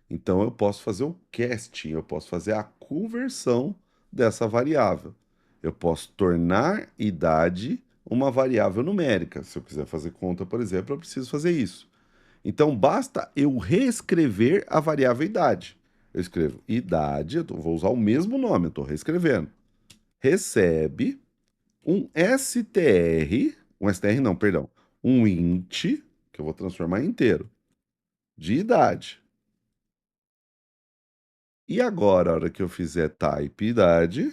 Speaker 1: Então, eu posso fazer o casting, eu posso fazer a conversão dessa variável. Eu posso tornar idade uma variável numérica. Se eu quiser fazer conta, por exemplo, eu preciso fazer isso. Então, basta eu reescrever a variável idade. Eu escrevo idade, vou usar o mesmo nome, eu estou reescrevendo. Recebe um str não, perdão, um int, que eu vou transformar em inteiro, de idade. E agora, a hora que eu fizer type idade,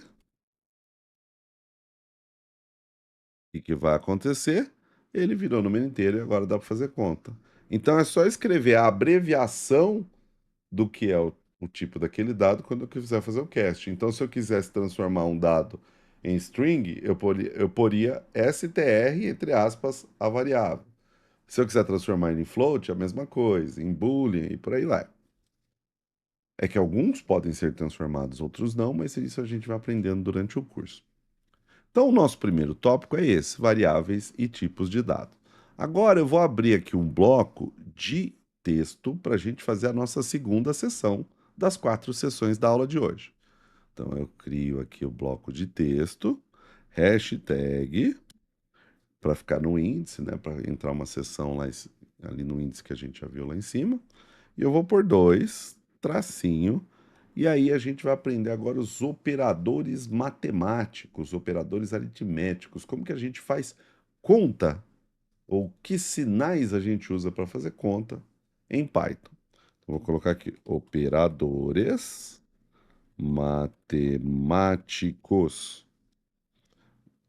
Speaker 1: o que vai acontecer? Ele virou número inteiro e agora dá para fazer conta. Então, é só escrever a abreviação do que é o tipo daquele dado quando eu quiser fazer o cast. Então, se eu quisesse transformar um dado em string, eu poria str, entre aspas, a variável. Se eu quiser transformar ele em float, a mesma coisa, em boolean e por aí vai. É que alguns podem ser transformados, outros não, mas isso a gente vai aprendendo durante o curso. Então, o nosso primeiro tópico é esse, variáveis e tipos de dado. Agora eu vou abrir aqui um bloco de texto para a gente fazer a nossa segunda sessão das 4 sessões da aula de hoje. Então, eu crio aqui o bloco de texto, hashtag, para ficar no índice, né, para entrar uma sessão lá, ali no índice que a gente já viu lá em cima. E eu vou por 2, tracinho, e aí a gente vai aprender agora os operadores matemáticos, operadores aritméticos, como que a gente faz conta, ou que sinais a gente usa para fazer conta em Python. Então, vou colocar aqui, operadores matemáticos.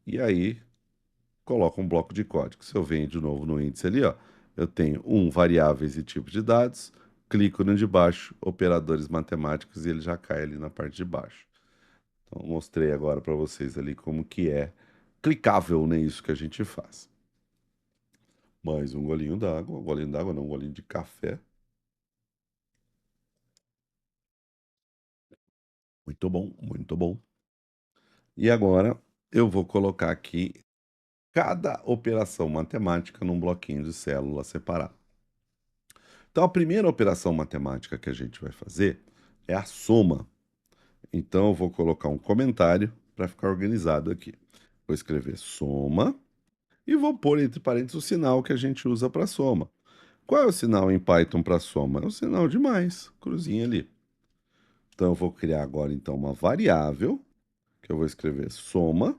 Speaker 1: E aí, coloco um bloco de código. Se eu venho de novo no índice ali, ó, eu tenho variáveis e tipo de dados, clico no de baixo, operadores matemáticos, e ele já cai ali na parte de baixo. Então, mostrei agora para vocês ali como que é clicável, né, isso que a gente faz. Mais um golinho d'água não, um golinho de café. Muito bom, muito bom. E agora eu vou colocar aqui cada operação matemática num bloquinho de célula separado. Então, a primeira operação matemática que a gente vai fazer é a soma. Então, eu vou colocar um comentário para ficar organizado aqui. Vou escrever soma e vou pôr entre parênteses o sinal que a gente usa para soma. Qual é o sinal em Python para soma? É o sinal de mais, cruzinha ali. Então, eu vou criar agora então uma variável que eu vou escrever soma,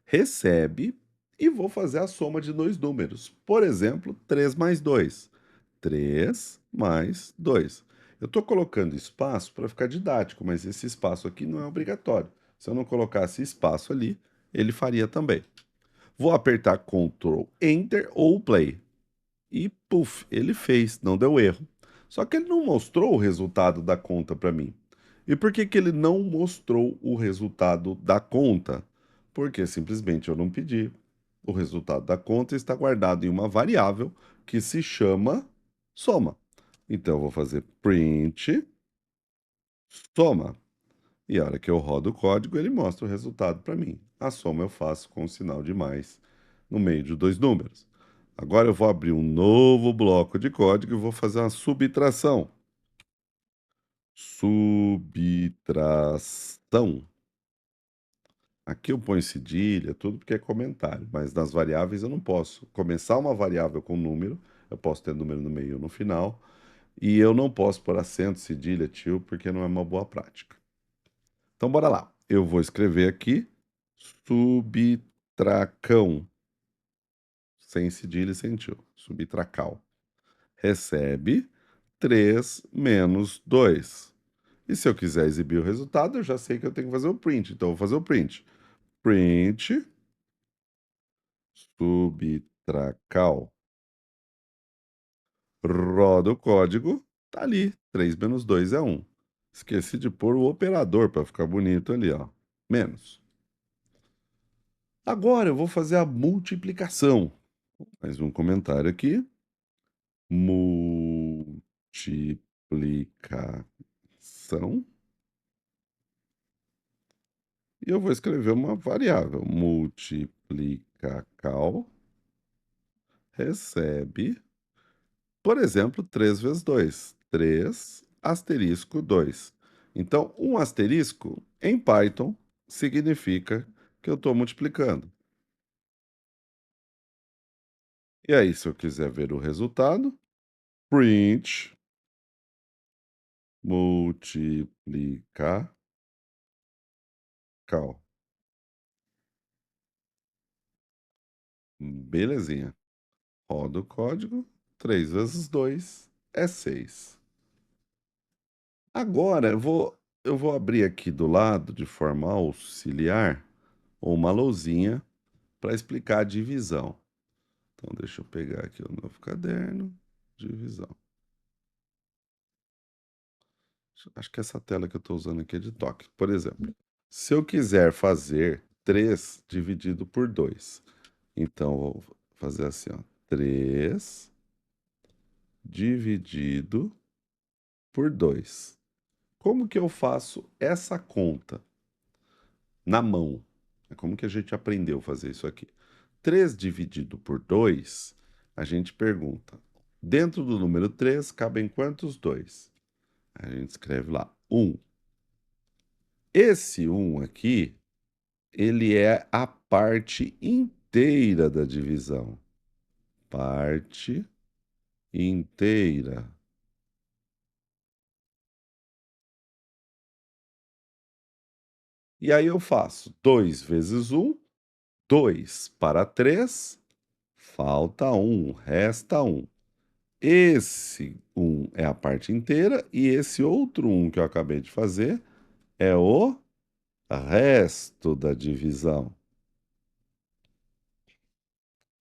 Speaker 1: recebe e vou fazer a soma de dois números. Por exemplo, 3 mais 2. 3 mais 2. Eu estou colocando espaço para ficar didático, mas esse espaço aqui não é obrigatório. Se eu não colocasse espaço ali, ele faria também. Vou apertar Ctrl Enter ou Play. E puf, ele fez, não deu erro. Só que ele não mostrou o resultado da conta para mim. E por que que ele não mostrou o resultado da conta? Porque simplesmente eu não pedi. O resultado da conta está guardado em uma variável que se chama soma. Então eu vou fazer print soma. E a hora que eu rodo o código, ele mostra o resultado para mim. A soma eu faço com o sinal de mais no meio de dois números. Agora eu vou abrir um novo bloco de código e vou fazer uma subtração. Subtração. Aqui eu ponho cedilha, tudo porque é comentário, mas nas variáveis eu não posso começar uma variável com número, eu posso ter número no meio ou no final, e eu não posso pôr acento, cedilha, tio, porque não é uma boa prática. Então bora lá. Eu vou escrever aqui subtracão, sem cedilha e sem tio, subtracal. Recebe 3 menos 2. E se eu quiser exibir o resultado, eu já sei que eu tenho que fazer o print, então eu vou fazer o print. Print subtracal. Roda o código, tá ali. 3 menos 2 é 1. Esqueci de pôr o operador para ficar bonito ali, ó. Menos. Agora eu vou fazer a multiplicação. Mais um comentário aqui. Multiplicação. E eu vou escrever uma variável. Multiplicacal recebe, por exemplo, 3 vezes 2. 3 asterisco 2. Então, um asterisco em Python significa que eu estou multiplicando. E aí, se eu quiser ver o resultado, print multiplicacal. Belezinha. Roda o código. 3 vezes 2 é 6. Agora eu vou abrir aqui do lado, de forma auxiliar, uma lousinha para explicar a divisão. Então, deixa eu pegar aqui o novo caderno, divisão. Acho que essa tela que eu estou usando aqui é de toque. Por exemplo, se eu quiser fazer 3 dividido por 2, então eu vou fazer assim, ó, 3 dividido por 2. Como que eu faço essa conta na mão? Como que a gente aprendeu a fazer isso aqui? 3 dividido por 2, a gente pergunta, dentro do número 3 cabem quantos 2? A gente escreve lá 1. Esse 1 aqui, ele é a parte inteira da divisão. Parte inteira. E aí eu faço 2 vezes 1, 2 para 3, falta 1, resta 1. Esse 1 é a parte inteira e esse outro 1 que eu acabei de fazer é o resto da divisão.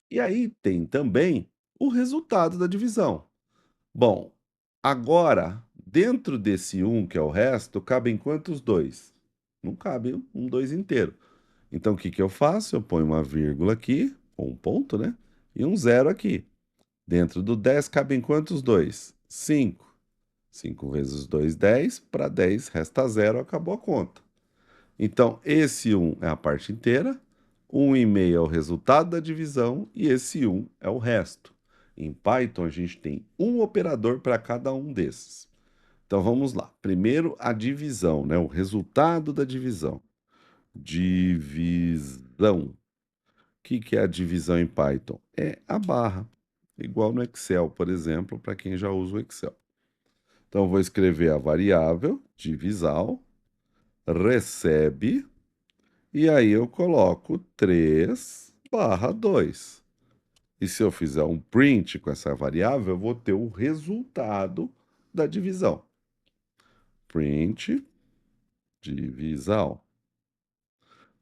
Speaker 1: E aí tem também o resultado da divisão. Bom, agora, dentro desse 1, que é o resto, cabem quantos 2? Não cabe um 2 inteiro. Então, o que que eu faço? Eu ponho uma vírgula aqui, ou um ponto, né? E um zero aqui. Dentro do 10 cabem quantos 2? 5. 5 vezes 2, 10. Para 10 resta zero, acabou a conta. Então, esse 1 é a parte inteira, 1,5 é o resultado da divisão e esse 1 é o resto. Em Python, a gente tem um operador para cada um desses. Então, vamos lá. Primeiro, a divisão, né? O resultado da divisão. Divisão. O que que é a divisão em Python? É a barra, igual no Excel, por exemplo, para quem já usa o Excel. Então, eu vou escrever a variável divisal, recebe, e aí eu coloco 3 barra 2. E se eu fizer um print com essa variável, eu vou ter o resultado da divisão. Print divisão.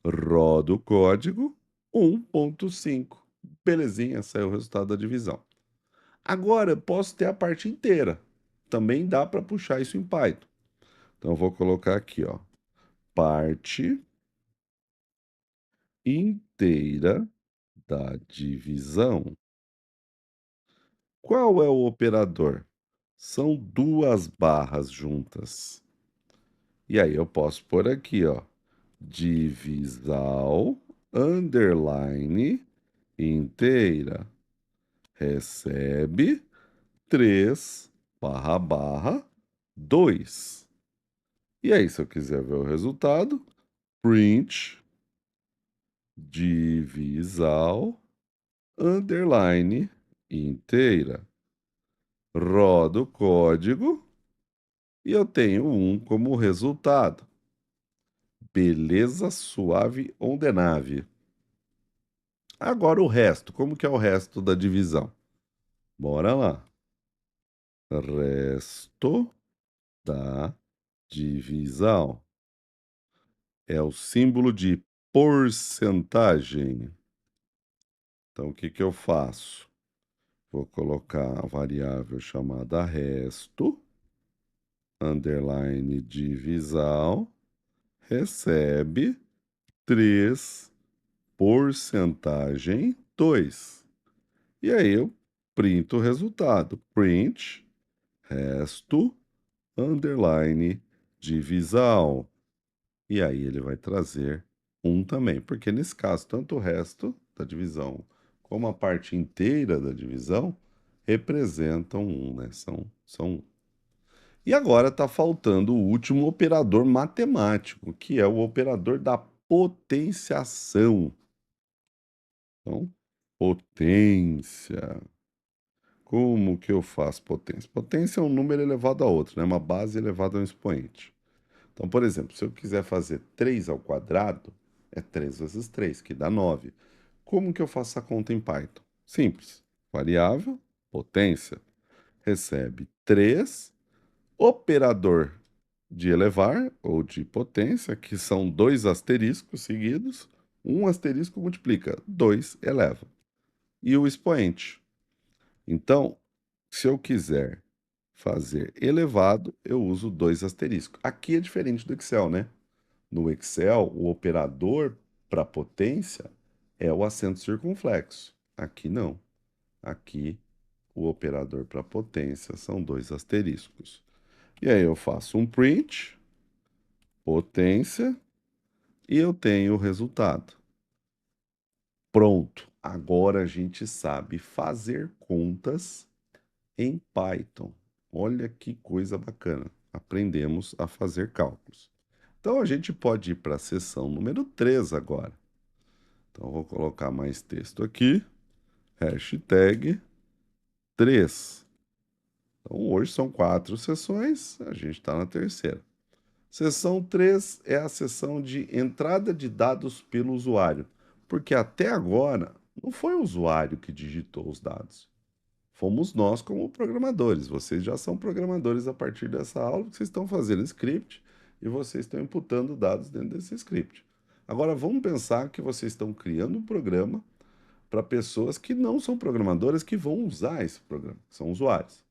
Speaker 1: Roda o código 1.5. Belezinha, saiu o resultado da divisão. Agora eu posso ter a parte inteira. Também dá para puxar isso em Python. Então, eu vou colocar aqui, ó, parte inteira da divisão. Qual é o operador? São duas barras juntas. E aí eu posso pôr aqui, ó, divisal, underline, inteira, recebe 3 barra barra 2. E aí, se eu quiser ver o resultado, print, divisal, underline, inteira. Rodo o código e eu tenho um como resultado. Beleza suave on the nave. Agora o resto, como que é o resto da divisão? Bora lá. Resto da divisão é o símbolo de porcentagem. Então, o que que eu faço? Vou colocar a variável chamada resto, underline divisão, recebe 3 porcentagem 2. E aí eu printo o resultado. Print, resto, underline, divisão. E aí ele vai trazer um também, porque nesse caso, tanto o resto da divisão como a parte inteira da divisão representam um, né? São um. E agora está faltando o último operador matemático, que é o operador da potenciação. Então, potência. Como que eu faço potência? Potência é um número elevado a outro, né? Uma base elevada a um expoente. Então, por exemplo, se eu quiser fazer 3 ao quadrado, é 3 vezes 3, que dá 9. Como que eu faço essa conta em Python? Simples. Variável, potência, recebe 3, operador de elevar ou de potência, que são dois asteriscos seguidos. Um asterisco multiplica, 2 eleva. E o expoente. Então, se eu quiser fazer elevado, eu uso dois asteriscos. Aqui é diferente do Excel, né? No Excel, o operador para potência é o acento circunflexo. Aqui não. Aqui, o operador para potência são dois asteriscos. E aí eu faço um print, potência, e eu tenho o resultado. Pronto. Agora a gente sabe fazer contas em Python. Olha que coisa bacana. Aprendemos a fazer cálculos. Então a gente pode ir para a seção número 3 agora. Então vou colocar mais texto aqui. Hashtag 3. Então hoje são 4 sessões, a gente está na terceira. Seção 3 é a seção de entrada de dados pelo usuário, porque até agora não foi o usuário que digitou os dados. Fomos nós como programadores. Vocês já são programadores a partir dessa aula, que vocês estão fazendo script e vocês estão imputando dados dentro desse script. Agora vamos pensar que vocês estão criando um programa para pessoas que não são programadoras que vão usar esse programa, que são usuários.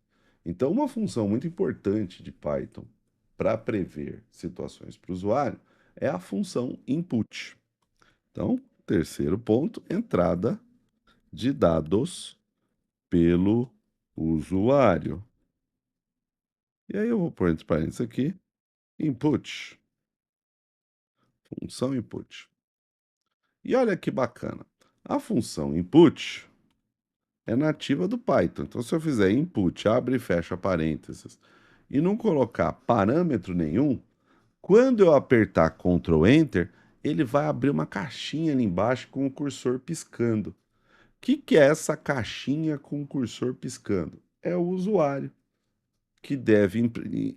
Speaker 1: Então, uma função muito importante de Python para prever situações para o usuário é a função input. Então, terceiro ponto, entrada de dados pelo usuário. E aí eu vou pôr entre parênteses aqui, input, função input. E olha que bacana, a função input é nativa do Python. Então, se eu fizer input, abre e fecha parênteses, e não colocar parâmetro nenhum, quando eu apertar Ctrl Enter, ele vai abrir uma caixinha ali embaixo com o cursor piscando. O que é essa caixinha com o cursor piscando? É o usuário que deve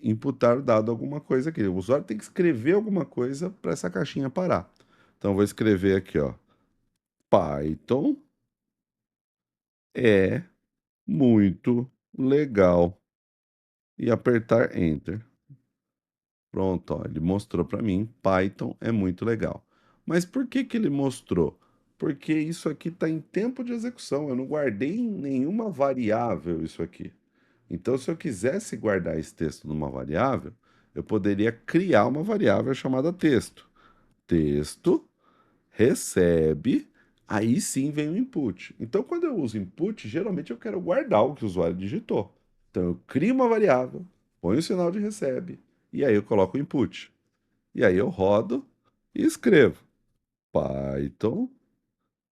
Speaker 1: imputar o dado alguma coisa aqui. O usuário tem que escrever alguma coisa para essa caixinha parar. Então, eu vou escrever aqui, ó, Python é muito legal e apertar Enter. Pronto, ó, ele mostrou para mim, Python é muito legal. Mas por que que ele mostrou? Porque isso aqui está em tempo de execução, eu não guardei em nenhuma variável isso aqui. Então, se eu quisesse guardar esse texto numa variável, eu poderia criar uma variável chamada texto. Texto recebe, aí sim vem o input. Então, quando eu uso input, geralmente eu quero guardar o que o usuário digitou. Então, eu crio uma variável, ponho o sinal de recebe, e aí eu coloco o input. E aí eu rodo e escrevo. Python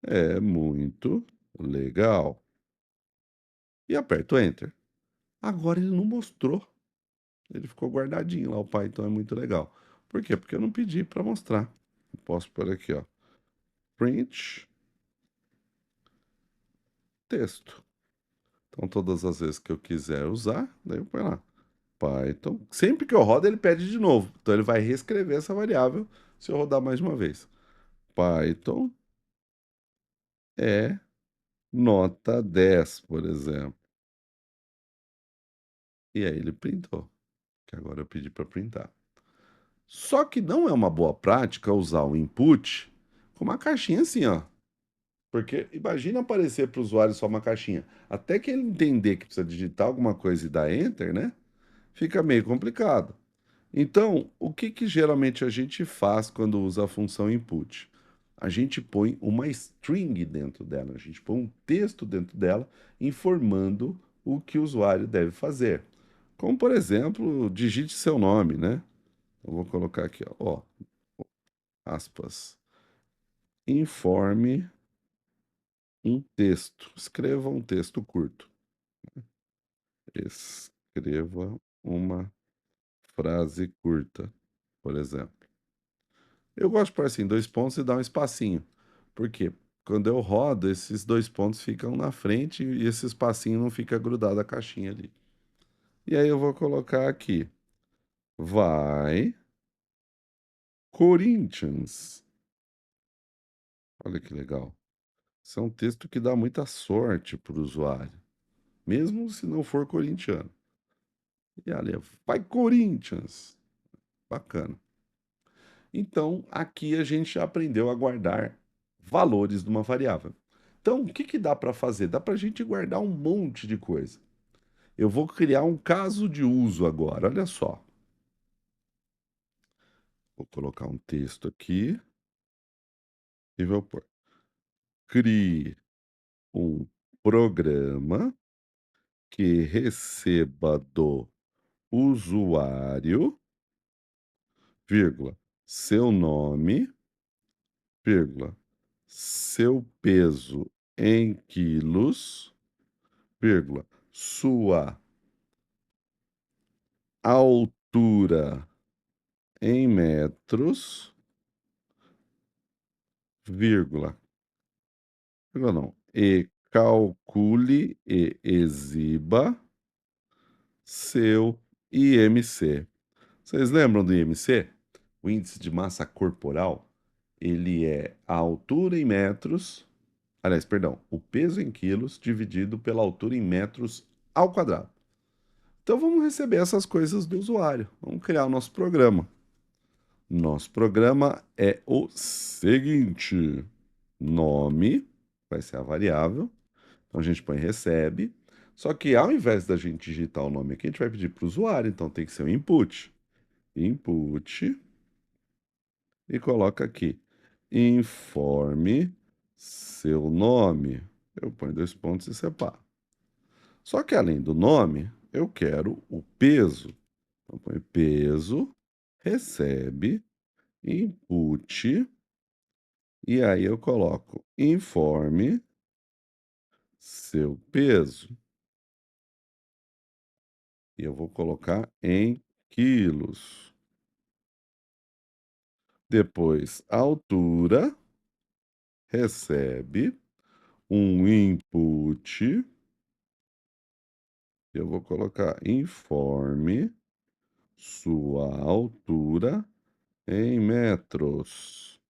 Speaker 1: é muito legal. E aperto Enter. Agora ele não mostrou. Ele ficou guardadinho lá. O Python é muito legal. Por quê? Porque eu não pedi para mostrar. Eu posso pôr aqui, ó. Print texto. Então, todas as vezes que eu quiser usar, daí eu ponho lá. Python. Sempre que eu rodo, ele pede de novo. Então, ele vai reescrever essa variável se eu rodar mais uma vez. Python é nota 10, por exemplo. E aí ele printou, que agora eu pedi para printar. Só que não é uma boa prática usar o input com uma caixinha assim, ó. Porque imagina aparecer para o usuário só uma caixinha. Até que ele entender que precisa digitar alguma coisa e dar enter, né? Fica meio complicado. Então, o que que geralmente a gente faz quando usa a função input? A gente põe uma string dentro dela, a gente põe um texto dentro dela informando o que o usuário deve fazer. Como, por exemplo, digite seu nome, né? Eu vou colocar aqui, ó, aspas. Informe um texto. Escreva um texto curto. Escreva uma frase curta, por exemplo. Eu gosto de pôr assim, dois pontos e dar um espacinho. Por quê? Quando eu rodo, esses dois pontos ficam na frente e esse espacinho não fica grudado à caixinha ali. E aí eu vou colocar aqui. Vai, Corinthians. Olha que legal. Isso é um texto que dá muita sorte para o usuário, mesmo se não for corintiano. E ali, vai Corinthians. Bacana. Então, aqui a gente já aprendeu a guardar valores de uma variável. Então, o que que dá para fazer? Dá para a gente guardar um monte de coisa. Eu vou criar um caso de uso agora, olha só. Vou colocar um texto aqui e vou pôr. Crie um programa que receba do usuário, vírgula, seu nome, vírgula, seu peso em quilos, vírgula, sua altura em metros, vírgula, vírgula não, e calcule e exiba seu IMC. Vocês lembram do IMC? O índice de massa corporal, ele é a altura em metros, aliás, perdão, o peso em quilos dividido pela altura em metros ao quadrado. Então vamos receber essas coisas do usuário. Vamos criar o nosso programa. Nosso programa é o seguinte: nome vai ser a variável. Então a gente põe recebe. Só que ao invés da gente digitar o nome aqui, a gente vai pedir para o usuário. Então tem que ser o input. Input. E coloca aqui. Informe seu nome. Eu ponho dois pontos e separo. Só que além do nome, eu quero o peso. Então põe peso, recebe, input, e aí eu coloco informe seu peso. E eu vou colocar em quilos. Depois, altura, recebe um input. Eu vou colocar informe sua altura em metros.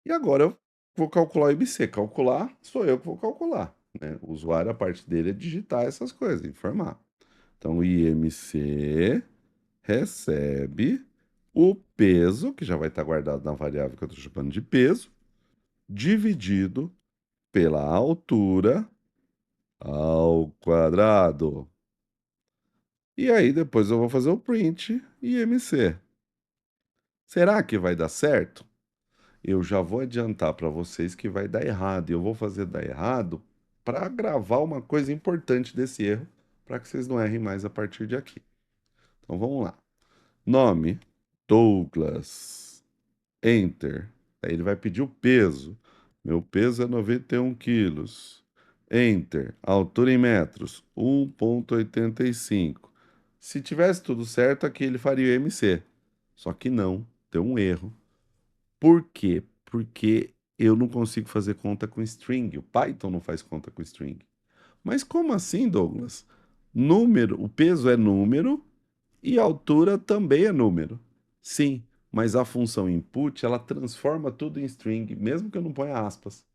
Speaker 1: E agora eu vou calcular o IBC. Calcular, sou eu que vou calcular, né? O usuário, a parte dele é digitar essas coisas, informar. Então, o IMC recebe o peso, que já vai estar guardado na variável que eu estou chamando de peso, dividido pela altura ao quadrado. E aí depois eu vou fazer o print IMC. Será que vai dar certo? Eu já vou adiantar para vocês que vai dar errado. E eu vou fazer dar errado para gravar uma coisa importante desse erro, para que vocês não errem mais a partir de aqui. Então vamos lá. Nome, Douglas. Enter. Aí ele vai pedir o peso. Meu peso é 91 quilos. Enter. Altura em metros, 1,85. Se tivesse tudo certo, aqui ele faria o MC. Só que não, deu um erro. Por quê? Porque eu não consigo fazer conta com string. O Python não faz conta com string. Mas como assim, Douglas? Número, o peso é número e a altura também é número. Sim, mas a função input, ela transforma tudo em string, mesmo que eu não ponha aspas.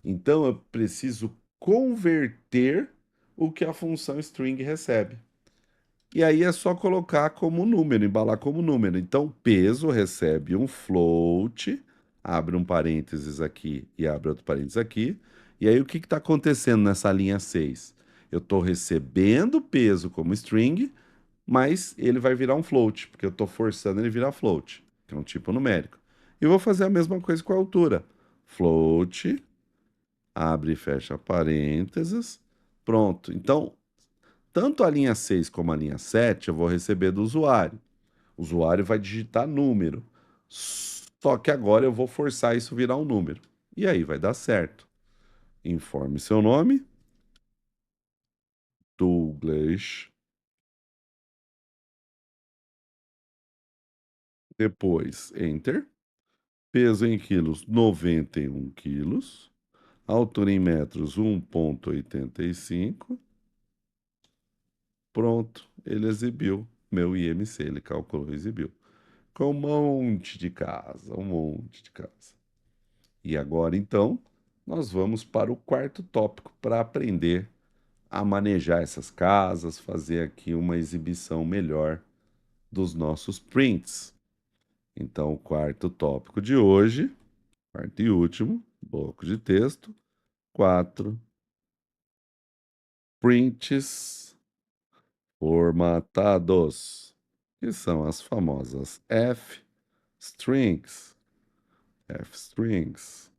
Speaker 1: Então eu preciso converter o que a função string recebe. E aí é só colocar como número, embalar como número. Então, peso recebe um float, abre um parênteses aqui e abre outro parênteses aqui. E aí o que está acontecendo nessa linha 6? Eu estou recebendo peso como string, mas ele vai virar um float, porque eu estou forçando ele virar float, que é um tipo numérico. E vou fazer a mesma coisa com a altura. Float, abre e fecha parênteses. Pronto. Então, tanto a linha 6 como a linha 7 eu vou receber do usuário. O usuário vai digitar número. Só que agora eu vou forçar isso virar um número. E aí vai dar certo. Informe seu nome. Douglas. Depois, Enter. Peso em quilos, 91 quilos. Altura em metros, 1,85. Pronto, ele exibiu meu IMC, ele calculou e exibiu. Com um monte de casa, um monte de casa. E agora, então, nós vamos para o quarto tópico para aprender a manejar essas casas, fazer aqui uma exibição melhor dos nossos prints. Então, o quarto tópico de hoje, quarto e último, bloco de texto, 4 prints formatados, que são as famosas F-strings. F-strings.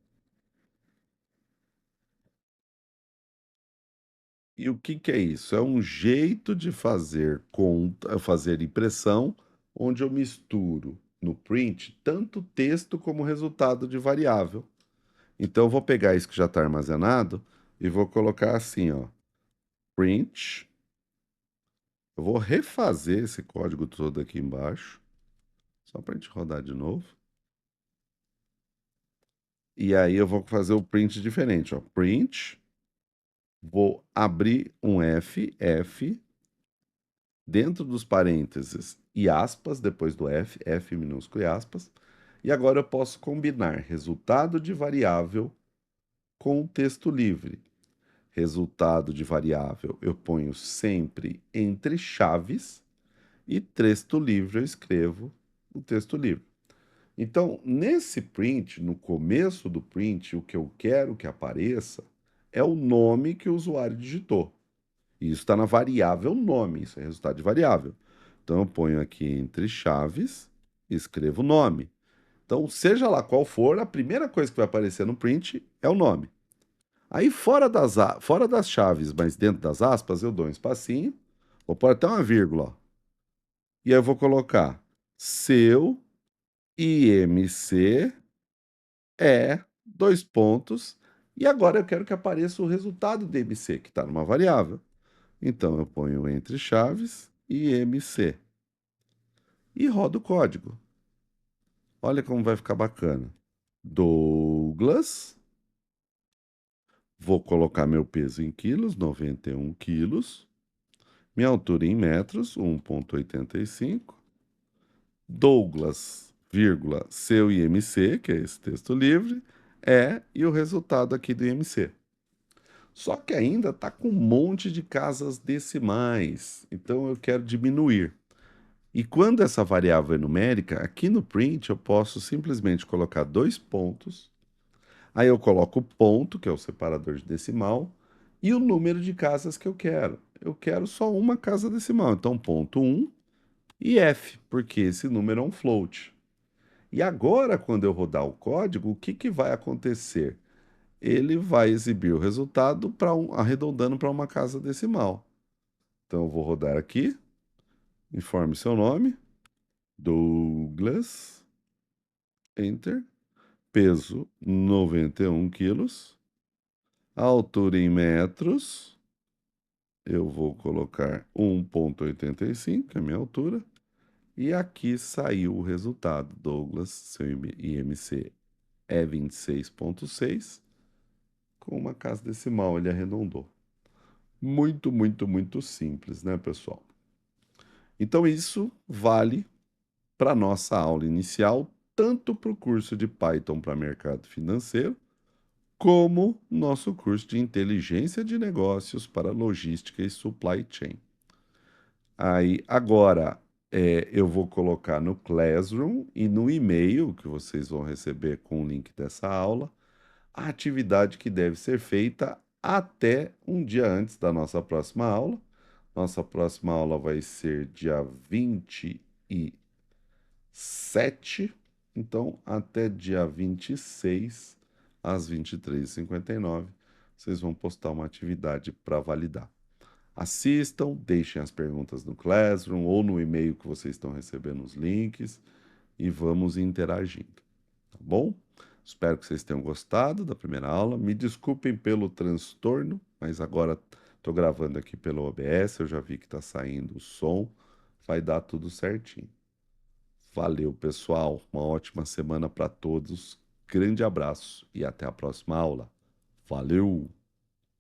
Speaker 1: E o que que é isso? É um jeito de fazer conta, fazer impressão, onde eu misturo no print tanto texto como resultado de variável. Então eu vou pegar isso que já está armazenado e vou colocar assim, ó, print. Eu vou refazer esse código todo aqui embaixo, só para a gente rodar de novo. E aí eu vou fazer o print diferente, ó, print. Vou abrir um F dentro dos parênteses e aspas, depois do F, F minúsculo e aspas. E agora eu posso combinar resultado de variável com texto livre. Resultado de variável eu ponho sempre entre chaves e texto livre eu escrevo o texto livre. Então, nesse print, no começo do print, o que eu quero que apareça é o nome que o usuário digitou. E isso está na variável nome, isso é resultado de variável. Então eu ponho aqui entre chaves e escrevo nome. Então, seja lá qual for, a primeira coisa que vai aparecer no print é o nome. Aí fora das chaves, mas dentro das aspas, eu dou um espacinho, vou pôr até uma vírgula, ó. E aí eu vou colocar seu IMC é dois pontos. E agora eu quero que apareça o resultado do IMC, que está numa variável. Então eu ponho entre chaves e IMC. E rodo o código. Olha como vai ficar bacana. Douglas. Vou colocar meu peso em quilos, 91 quilos. Minha altura em metros, 1,85. Douglas, vírgula, seu IMC, que é esse texto livre, e o resultado aqui do IMC. Só que ainda está com um monte de casas decimais, então eu quero diminuir. E quando essa variável é numérica, aqui no print eu posso simplesmente colocar dois pontos. Aí eu coloco o ponto, que é o separador de decimal, e o número de casas que eu quero. eu quero só uma casa decimal. Então, ponto 1 e F, porque esse número é um float. E agora, quando eu rodar o código, o que que vai acontecer? Ele vai exibir o resultado arredondando para uma casa decimal. Então, eu vou rodar aqui, informe seu nome, Douglas, Enter, peso 91 quilos, altura em metros, eu vou colocar 1,85, que é a minha altura, e aqui saiu o resultado. Douglas, seu IMC é 26,6, com uma casa decimal, ele arredondou. Muito, muito, muito simples, né, pessoal? Então, isso vale para a nossa aula inicial, tanto para o curso de Python para mercado financeiro, como nosso curso de inteligência de negócios para logística e supply chain. Aí, agora, eu vou colocar no Classroom e no e-mail que vocês vão receber com o link dessa aula, a atividade que deve ser feita até um dia antes da nossa próxima aula. Nossa próxima aula vai ser dia 27, então até dia 26, às 23h59, vocês vão postar uma atividade para validar. Assistam, deixem as perguntas no Classroom ou no e-mail que vocês estão recebendo os links e vamos interagindo, tá bom? Espero que vocês tenham gostado da primeira aula. Me desculpem pelo transtorno, mas agora estou gravando aqui pelo OBS, eu já vi que está saindo o som, vai dar tudo certinho. Valeu, pessoal. Uma ótima semana para todos. Grande abraço e até a próxima aula. Valeu!